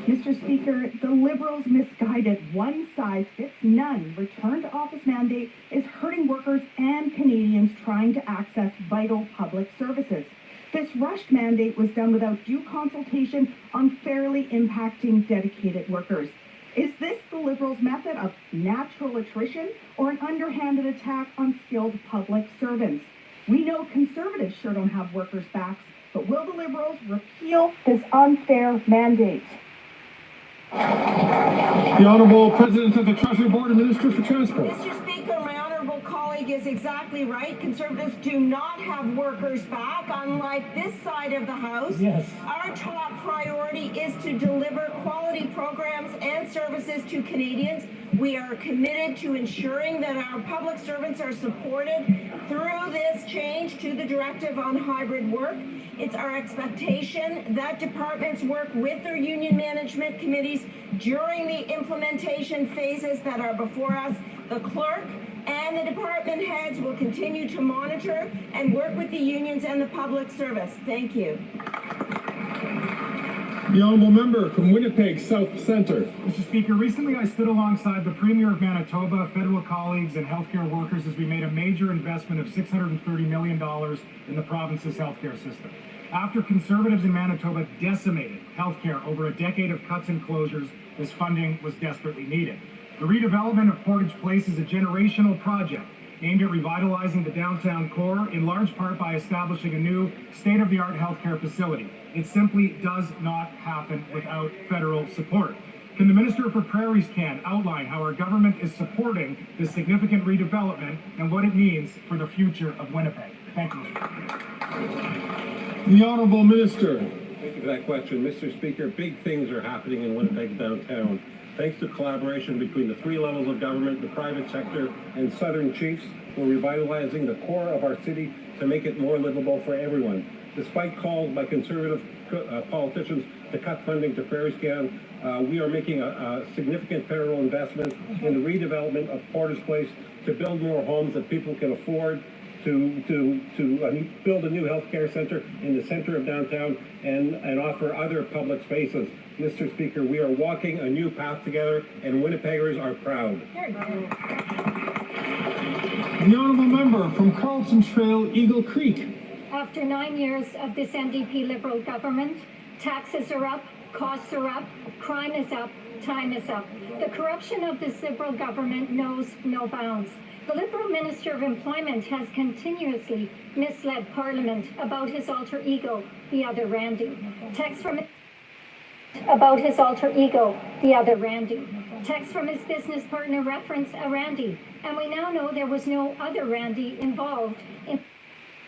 Mr. Speaker, the Liberals' misguided one-size-fits-none return-to-office mandate is hurting workers and Canadians trying to access vital public services. This rushed mandate was done without due consultation, unfairly impacting dedicated workers. Is this the Liberals' method of natural attrition or an underhanded attack on skilled public servants? We know Conservatives sure don't have workers' backs, but will the Liberals repeal this unfair mandate? The Honourable President of the Treasury Board and Minister for Transport. Mr. Speaker, my honourable colleague is exactly right. Conservatives do not have workers back, unlike this side of the House. Yes. Our top priority is to deliver quality programs and services to Canadians. We are committed to ensuring that our public servants are supported through this change to the directive on hybrid work. It's our expectation that departments work with their union management committees during the implementation phases that are before us. The clerk and the department heads will continue to monitor and work with the unions and the public service. Thank you. The Honourable Member from Winnipeg South Centre. Mr. Speaker, recently I stood alongside the Premier of Manitoba, federal colleagues, and healthcare workers as we made a major investment of $630 million in the province's healthcare system. After Conservatives in Manitoba decimated healthcare over a decade of cuts and closures, this funding was desperately needed. The redevelopment of Portage Place is a generational project aimed at revitalizing the downtown core, in large part by establishing a new state-of-the-art healthcare facility. It simply does not happen without federal support. Can the Minister for Prairies outline how our government is supporting this significant redevelopment and what it means for the future of Winnipeg? Thank you. The Honourable Minister. Thank you for that question. Mr. Speaker, big things are happening in Winnipeg downtown. Thanks to collaboration between the three levels of government, the private sector, and Southern Chiefs, we're revitalizing the core of our city to make it more livable for everyone. Despite calls by Conservative politicians to cut funding to PrairiesCan, we are making a significant federal investment in the redevelopment of Portage Place to build more homes that people can afford, to build a new healthcare center in the center of downtown and offer other public spaces. Mr. Speaker, we are walking a new path together, and Winnipeggers are proud. The Honourable Member from Carlton Trail, Eagle Creek. After 9 years of this NDP Liberal government, taxes are up, costs are up, crime is up, time is up. The corruption of this Liberal government knows no bounds. The Liberal Minister of Employment has continuously misled Parliament about his alter ego, the other Randy. Text from his business partner reference a Randy, and we now know there was no other Randy involved in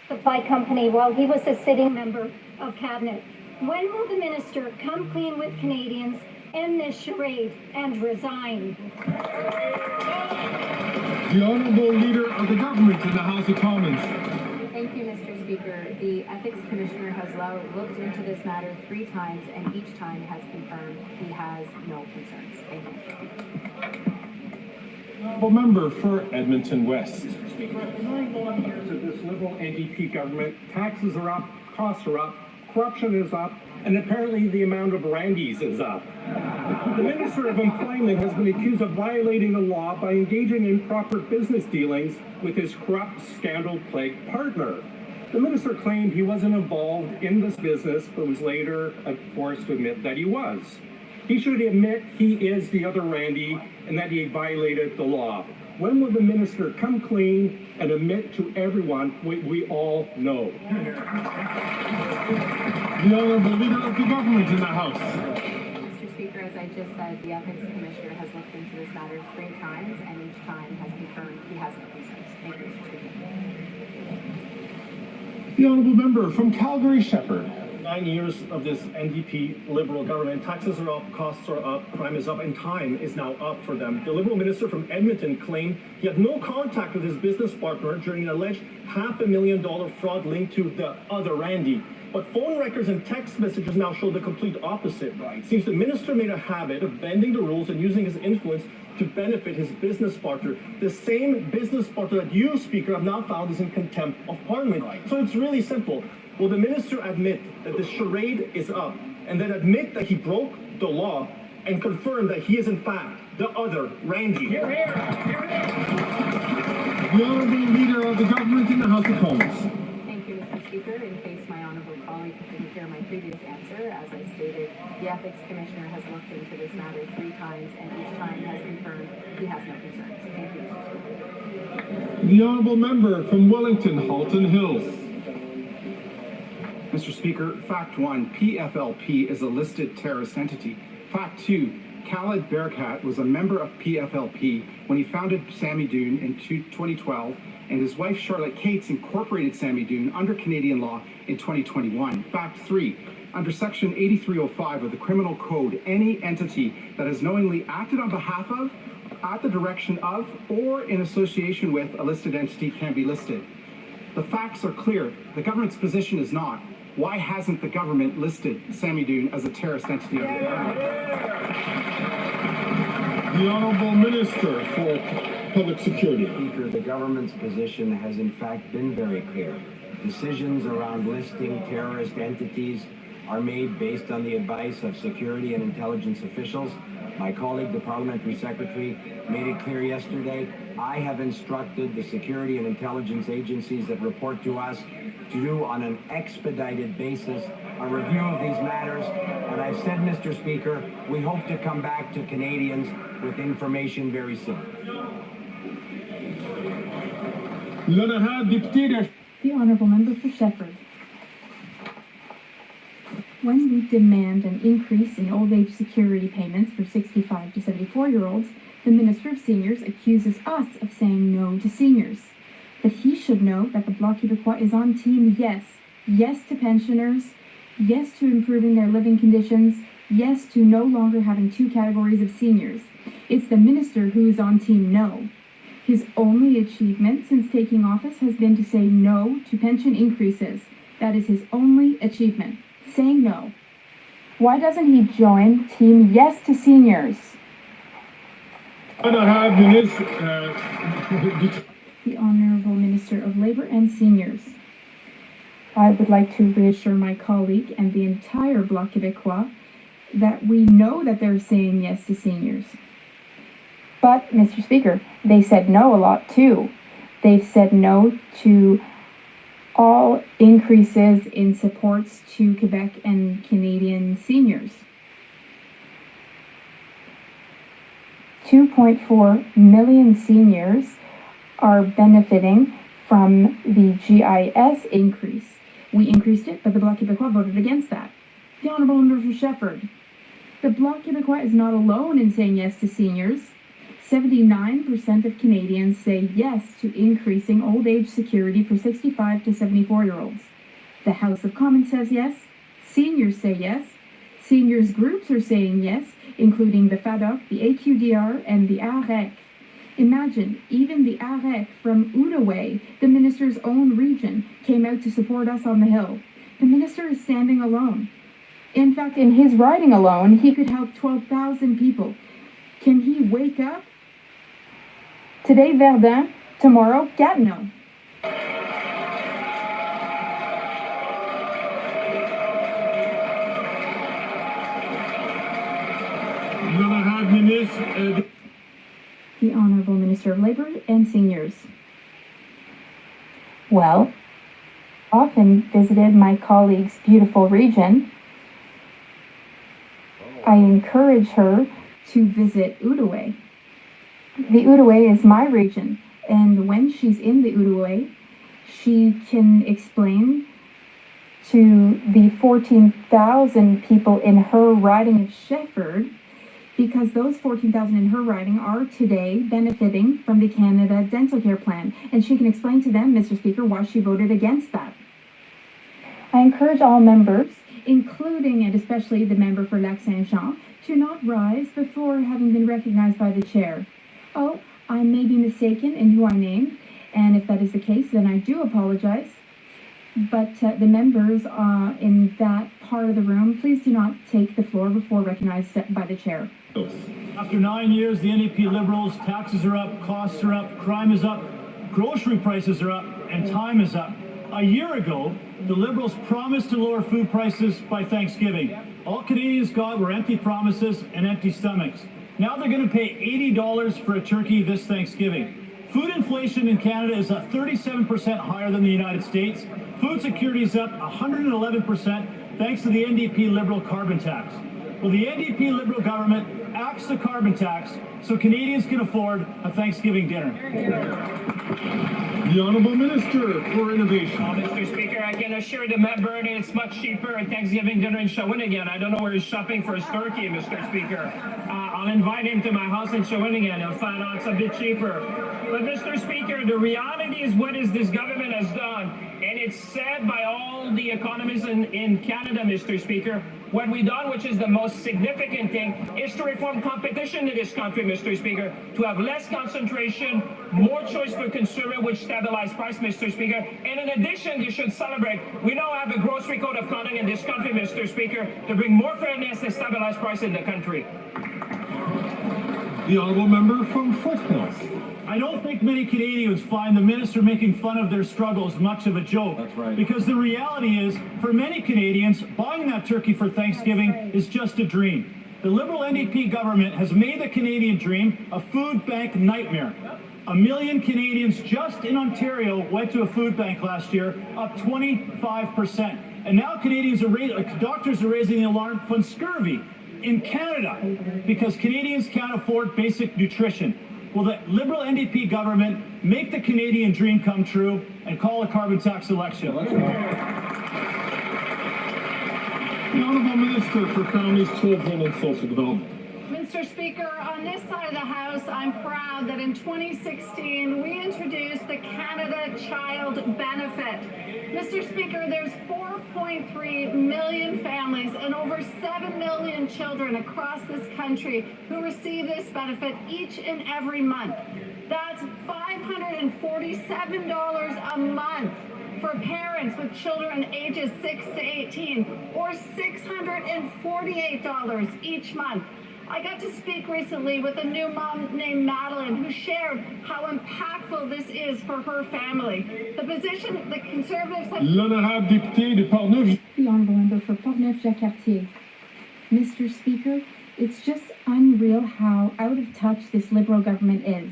the supply company while he was a sitting member of Cabinet. When will the Minister come clean with Canadians, end this charade, and resign? The Honourable Leader of the Government in the House of Commons. Thank you, Mr. Speaker. The Ethics Commissioner has looked into this matter 3 times, and each time has confirmed he has no concerns. Thank you. Honourable Member for Edmonton West. Mr. Speaker, after 91 years of this Liberal NDP government, taxes are up, costs are up, corruption is up, and apparently the amount of Randys is up. The Minister of Employment has been accused of violating the law by engaging in improper business dealings with his corrupt, scandal-plagued partner. The Minister claimed he wasn't involved in this business, but was later forced to admit that he was. He should admit he is the other Randy and that he violated the law. When will the Minister come clean and admit to everyone what we all know? The Honourable Leader of the Government in the House. Mr. Speaker, as I just said, the Ethics Commissioner has looked into this matter 3 times, and each time has confirmed he has no concerns. Thank you, Mr. Speaker. The Honourable Member from Calgary Shepherd. 9 years of this NDP Liberal government, taxes are up, costs are up, crime is up, and time is now up for them. The Liberal Minister from Edmonton claimed he had no contact with his business partner during an alleged $500,000 fraud linked to the other Randy. But phone records and text messages now show the complete opposite. It seems the minister made a habit of bending the rules and using his influence to benefit his business partner. The same business partner that you, Speaker, have now found is in contempt of Parliament. So it's really simple. Will the minister admit that the charade is up, and then admit that he broke the law, and confirm that he is in fact the other Randy? The Honourable Leader of the Government in the House of Commons. Thank you, Mr. Speaker. In case my honourable colleague didn't hear my previous answer, as I stated, the Ethics Commissioner has looked into this matter 3 times, and each time has confirmed he has no concerns. Thank you, Mr. Speaker. The Honourable Member from Wellington, Halton Hills. Mr. Speaker, Fact 1, PFLP is a listed terrorist entity. Fact 2, Khaled Berkat was a member of PFLP when he founded Sammy Dune in 2012, and his wife Charlotte Cates incorporated Sammy Dune under Canadian law in 2021. Fact 3. Under Section 8305 of the Criminal Code, any entity that has knowingly acted on behalf of, at the direction of, or in association with a listed entity can be listed. The facts are clear. The government's position is not. Why hasn't the government listed Sammy Dune as a terrorist entity? The Honourable Minister for Public Security. Speaker, the government's position has in fact been very clear. Decisions around listing terrorist entities are made based on the advice of security and intelligence officials. My colleague, the Parliamentary Secretary, made it clear yesterday. I have instructed the security and intelligence agencies that report to us to do on an expedited basis a review of these matters. And I've said, Mr. Speaker, we hope to come back to Canadians with information very soon. The Honourable Member for Shefford. When we demand an increase in old age security payments for 65 to 74-year-olds, the Minister of Seniors accuses us of saying no to seniors. But he should know that the Bloc Québécois is on team yes. Yes to pensioners, yes to improving their living conditions, yes to no longer having two categories of seniors. It's the Minister who is on team no. His only achievement since taking office has been to say no to pension increases. That is his only achievement. Saying no. Why doesn't he join Team Yes to Seniors? The Honourable Minister of Labour and Seniors. I would like to reassure my colleague and the entire Bloc Québécois that we know that they're saying yes to seniors. But, Mr. Speaker, they said no a lot too. They've said no to all increases in supports to Quebec and Canadian seniors. 2.4 million seniors are benefiting from the GIS increase. We increased it, but the Bloc Québécois voted against that. The Honourable Member for Shefford. The Bloc Québécois is not alone in saying yes to seniors. 79% of Canadians say yes to increasing old age security for 65 to 74-year-olds. The House of Commons says yes. Seniors say yes. Seniors groups are saying yes, including the FADOC, the AQDR, and the AREC. Imagine, even the AREC from Outaouais, the minister's own region, came out to support us on the Hill. The minister is standing alone. In fact, in his riding alone, he could help 12,000 people. Can he wake up? Today, Verdun. Tomorrow, Gatineau. The Honourable Minister of Labour and Seniors. Well, often visited my colleague's beautiful region. I encourage her to visit Outaouais. The Outaouais is my region, and when she's in the Outaouais, she can explain to the 14,000 people in her riding of Shefford, because those 14,000 in her riding are today benefiting from the Canada Dental Care Plan, and she can explain to them, Mr. Speaker, why she voted against that. I encourage all members, including and especially the member for Lac-Saint-Jean, to not rise before having been recognized by the chair. Oh, I may be mistaken in who I named, and if that is the case, then I do apologize. But the members in that part of the room, please do not take the floor before recognized by the chair. After 9 years, the NDP Liberals, taxes are up, costs are up, crime is up, grocery prices are up, and time is up. A year ago, the Liberals promised to lower food prices by Thanksgiving. All Canadians got were empty promises and empty stomachs. Now they're going to pay $80 for a turkey this Thanksgiving. Food inflation in Canada is 37% higher than the United States. Food security is up 111% thanks to the NDP Liberal carbon tax. Well, the NDP Liberal government axe the carbon tax so Canadians can afford a Thanksgiving dinner. The Honourable Minister for Innovation. Mr. Speaker, I can assure the member that it's much cheaper at Thanksgiving dinner in Shawinigan. I don't know where he's shopping for his turkey, Mr. Speaker. I'll invite him to my house in Shawinigan. He'll find out it's a bit cheaper. But Mr. Speaker, the reality is what is this government has done, and it's said by all the economists in Canada, Mr. Speaker, what we've done, which is the most significant thing, is to reform competition in this country, Mr. Speaker, to have less concentration, more choice for consumer, which stabilize price, Mr. Speaker. And in addition, you should celebrate, we now have a grocery code of conduct in this country, Mr. Speaker, to bring more fairness and stabilize price in the country. The Honourable Member from Foothills. I don't think many Canadians find the minister making fun of their struggles much of a joke. That's right. Because the reality is, for many Canadians, buying that turkey for Thanksgiving is just a dream. The Liberal NDP government has made the Canadian dream a food bank nightmare. 1 million Canadians just in Ontario went to a food bank last year, up 25%. And now doctors are raising the alarm on scurvy in Canada because Canadians can't afford basic nutrition. Will the Liberal NDP government make the Canadian dream come true and call a carbon tax election? The Honourable Minister for Families, Children and Social Development. Mr. Speaker, on this side of the House, I'm proud that in 2016 we introduced the Canada Child Benefit. Mr. Speaker, there's 4.3 million families and over 7 million children across this country who receive this benefit each and every month. That's $547 a month for parents with children ages 6 to 18, or $648 each month. I got to speak recently with a new mom named Madeline who shared how impactful this is for her family. The position the Conservatives have... L'honorable député de Portneuf. The Honourable Member for Portneuf-Jacques-Cartier. Mr. Speaker, it's just unreal how out of touch this Liberal government is.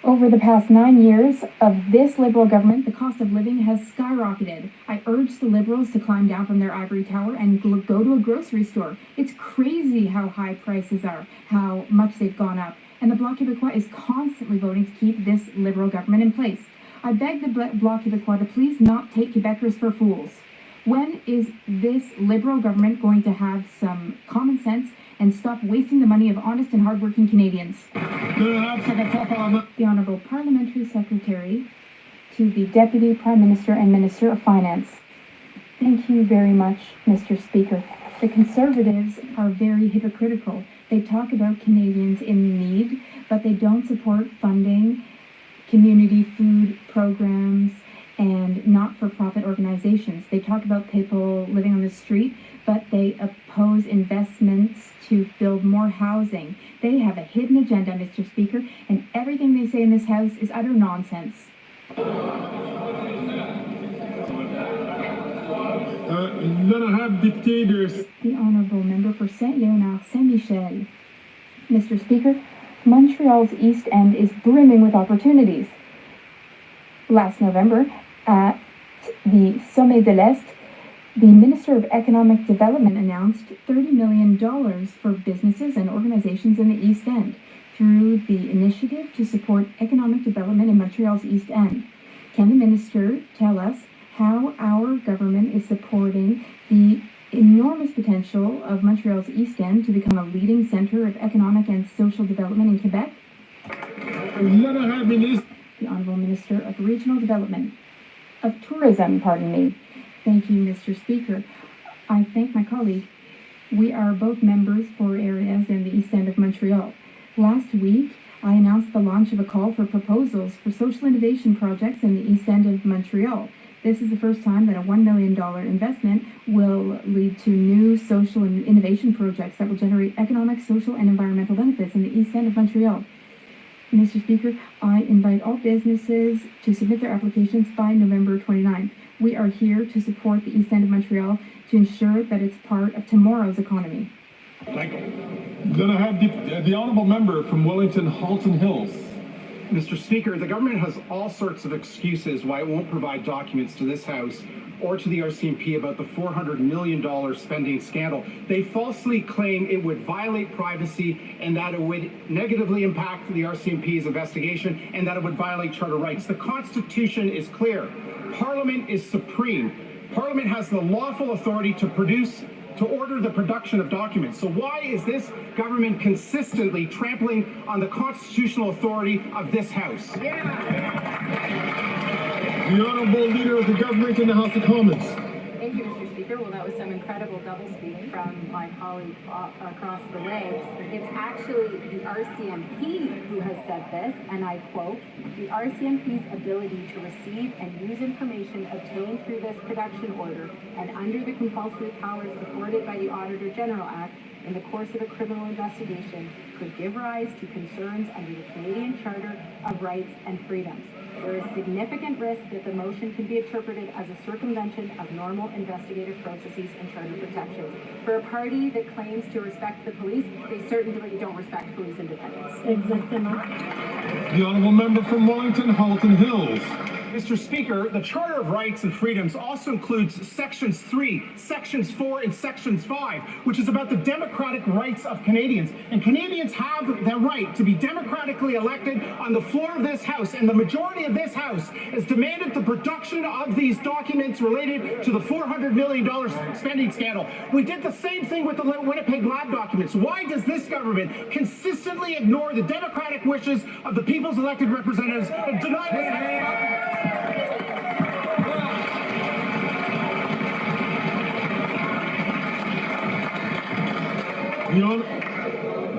Over the past 9 years of this Liberal government, the cost of living has skyrocketed. I urge the Liberals to climb down from their ivory tower and go to a grocery store. It's crazy how high prices are, how much they've gone up. And the Bloc Québécois is constantly voting to keep this Liberal government in place. I beg the Bloc Québécois to please not take Quebecers for fools. When is this Liberal government going to have some common sense and stop wasting the money of honest and hardworking Canadians? The Honourable Parliamentary Secretary to the Deputy Prime Minister and Minister of Finance. Thank you very much, Mr. Speaker. The Conservatives are very hypocritical. They talk about Canadians in need, but they don't support funding community food programs and not-for-profit organizations. They talk about people living on the street, but they oppose investments to build more housing. They have a hidden agenda, Mr. Speaker, and everything they say in this House is utter nonsense. The Honourable Member for Saint-Léonard, Saint-Michel. Mr. Speaker, Montreal's East End is brimming with opportunities. Last November, at the Sommet de l'Est, the Minister of Economic Development announced $30 million for businesses and organizations in the East End through the Initiative to Support Economic Development in Montreal's East End. Can the Minister tell us how our government is supporting the enormous potential of Montreal's East End to become a leading centre of economic and social development in Quebec? The Honourable Minister of Regional Development, of Tourism, pardon me. Thank you, Mr. Speaker. I thank my colleague. We are both members for areas in the East End of Montreal. Last week, I announced the launch of a call for proposals for social innovation projects in the East End of Montreal. This is the first time that a $1 million investment will lead to new social and innovation projects that will generate economic, social, and environmental benefits in the East End of Montreal. Mr. Speaker, I invite all businesses to submit their applications by November 29th. We are here to support the East End of Montreal to ensure that it's part of tomorrow's economy. Then I have the Honourable Member from Wellington, Halton Hills. Mr. Speaker, the government has all sorts of excuses why it won't provide documents to this House or to the RCMP about the $400 million spending scandal. They falsely claim it would violate privacy and that it would negatively impact the RCMP's investigation and that it would violate charter rights. The Constitution is clear. Parliament is supreme. Parliament has the lawful authority to order the production of documents. So why is this government consistently trampling on the constitutional authority of this House? The Honourable Leader of the Government in the House of Commons. Thank you, Mr. Speaker. Well, that was some incredible doublespeak from my colleague across the way. It's actually the RCMP who has said this, and I quote, "The RCMP's ability to receive and use information obtained through this production order and under the compulsory powers afforded by the Auditor General Act in the course of a criminal investigation could give rise to concerns under the Canadian Charter of Rights and Freedoms. There is significant risk that the motion can be interpreted as a circumvention of normal investigative processes and charter protections." For a party that claims to respect the police, they certainly don't respect police independence. The Honourable Member from Wellington, Halton Hills. Mr. Speaker, the Charter of Rights and Freedoms also includes Sections 3, Sections 4, and Sections 5, which is about the democratic rights of Canadians. And Canadians have the right to be democratically elected on the floor of this House, and the majority of this House has demanded the production of these documents related to the $400 million spending scandal. We did the same thing with the Winnipeg lab documents. Why does this government consistently ignore the democratic wishes of the people's elected representatives and deny this?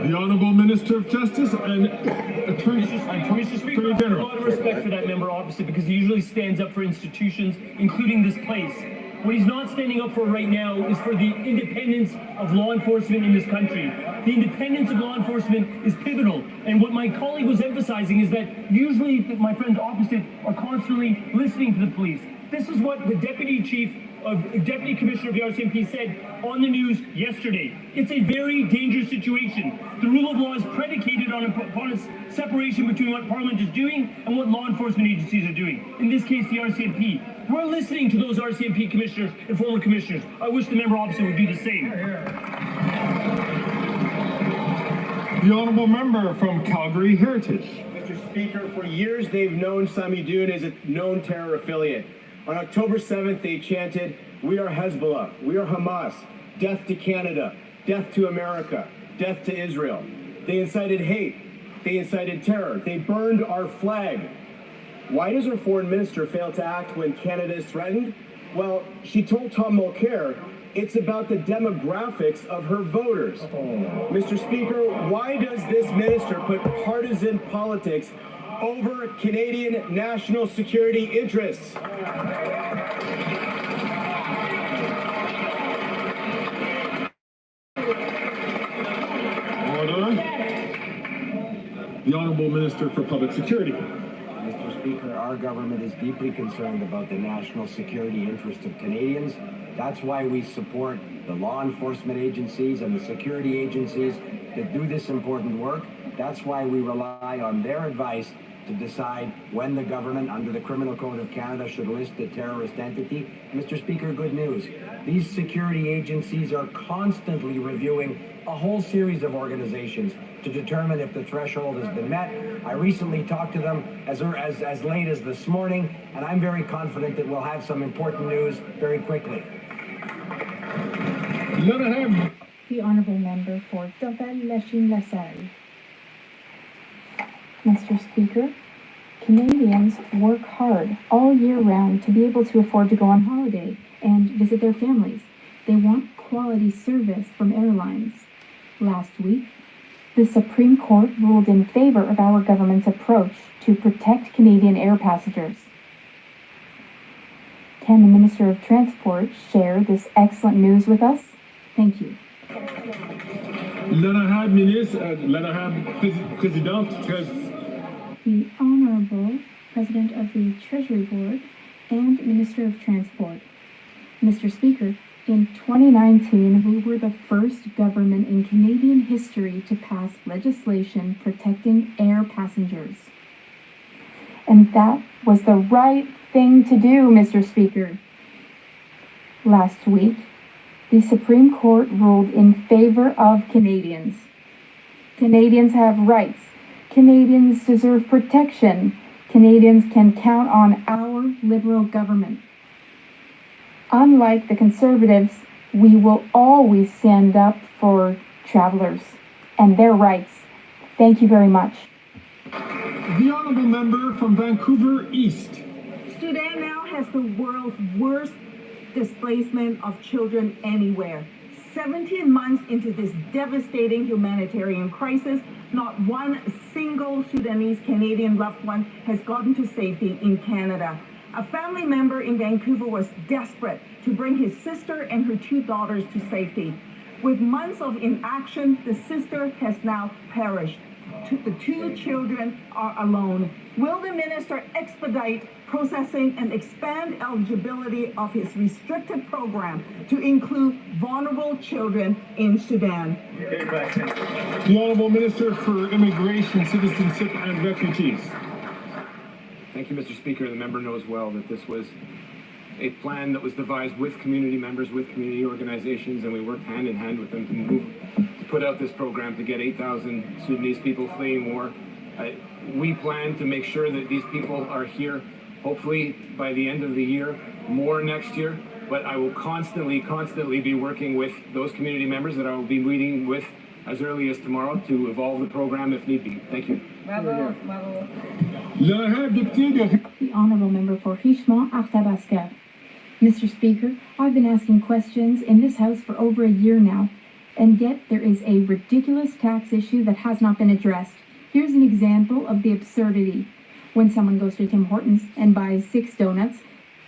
The Honourable Minister of Justice and Attorney General. A lot of respect for that member opposite because he usually stands up for institutions, including this place. What he's not standing up for right now is for the independence of law enforcement in this country. The independence of law enforcement is pivotal. And what my colleague was emphasizing is that usually my friends opposite are constantly listening to the police. This is what the Deputy Commissioner of the RCMP said on the news yesterday. It's a very dangerous situation. The rule of law is predicated on a separation between what Parliament is doing and what law enforcement agencies are doing. In this case, the RCMP. We're listening to those RCMP commissioners and former commissioners. I wish the member opposite would do the same. The Honourable Member from Calgary Heritage. Mr. Speaker, for years they've known Sami Doon as a known terror affiliate. On October 7th, they chanted, "We are Hezbollah, we are Hamas, death to Canada, death to America, death to Israel." They incited hate, they incited terror, they burned our flag. Why does our foreign minister fail to act when Canada is threatened? Well, she told Tom Mulcair it's about the demographics of her voters. Mr. Speaker, why does this minister put partisan politics over Canadian national security interests? Order. The Honourable Minister for Public Security. Mr. Speaker, our government is deeply concerned about the national security interest of Canadians. That's why we support the law enforcement agencies and the security agencies that do this important work. That's why we rely on their advice to decide when the government, under the Criminal Code of Canada, should list a terrorist entity. Mr. Speaker, good news. These security agencies are constantly reviewing a whole series of organizations to determine if the threshold has been met. I recently talked to them as late as this morning, and I'm very confident that we'll have some important news very quickly. The Honourable Member for Dorval-Lachine-LaSalle. Mr. Speaker, Canadians work hard all year round to be able to afford to go on holiday and visit their families. They want quality service from airlines. Last week, the Supreme Court ruled in favor of our government's approach to protect Canadian air passengers. Can the Minister of Transport share this excellent news with us? Thank you. The Honourable President of the Treasury Board and Minister of Transport. Mr. Speaker, in 2019, we were the first government in Canadian history to pass legislation protecting air passengers. And that was the right thing to do, Mr. Speaker. Last week, the Supreme Court ruled in favor of Canadians. Canadians have rights. Canadians deserve protection. Canadians can count on our Liberal government. Unlike the Conservatives, we will always stand up for travelers and their rights. Thank you very much. The honourable member from Vancouver East. Sudan now has the world's worst displacement of children anywhere. 17 months into this devastating humanitarian crisis, not one single Sudanese Canadian loved one has gotten to safety in Canada. A family member in Vancouver was desperate to bring his sister and her 2 daughters to safety. With months of inaction, the sister has now perished. The 2 children are alone. Will the minister expedite processing and expand eligibility of his restricted program to include vulnerable children in Sudan? The Honourable Minister for Immigration, Citizenship and Refugees. Thank you, Mr. Speaker. The member knows well that this was a plan that was devised with community members, with community organizations, and we worked hand in hand with them to put out this program to get 8,000 Sudanese people fleeing war. We plan to make sure that these people are here, hopefully by the end of the year, more next year. But I will constantly be working with those community members that I will be meeting with as early as tomorrow to evolve the program if need be. Thank you. The Honourable Member for Richmond-Arthabasca. Mr. Speaker, I've been asking questions in this House for over a year now, and yet there is a ridiculous tax issue that has not been addressed. Here's an example of the absurdity. When someone goes to Tim Hortons and buys 6 donuts,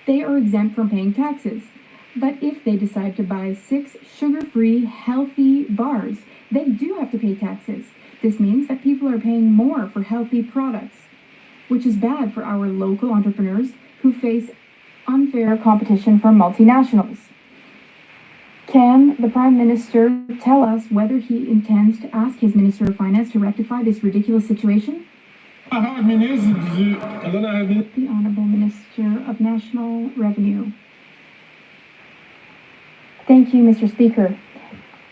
they are exempt from paying taxes. But if they decide to buy 6 sugar-free, healthy bars, they do have to pay taxes. This means that people are paying more for healthy products, which is bad for our local entrepreneurs who face unfair competition from multinationals. Can the Prime Minister tell us whether he intends to ask his Minister of Finance to rectify this ridiculous situation? The Honourable Minister of National Revenue. Thank you, Mr. Speaker.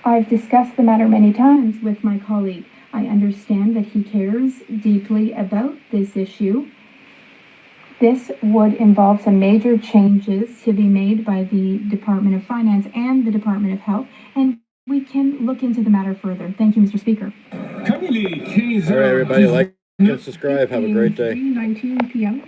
I've discussed the matter many times with my colleague. I understand that he cares deeply about this issue. This would involve some major changes to be made by the Department of Finance and the Department of Health, and we can look into the matter further. Thank you, Mr. Speaker. All right, everybody, like and subscribe. Have a great day. 19 p.m.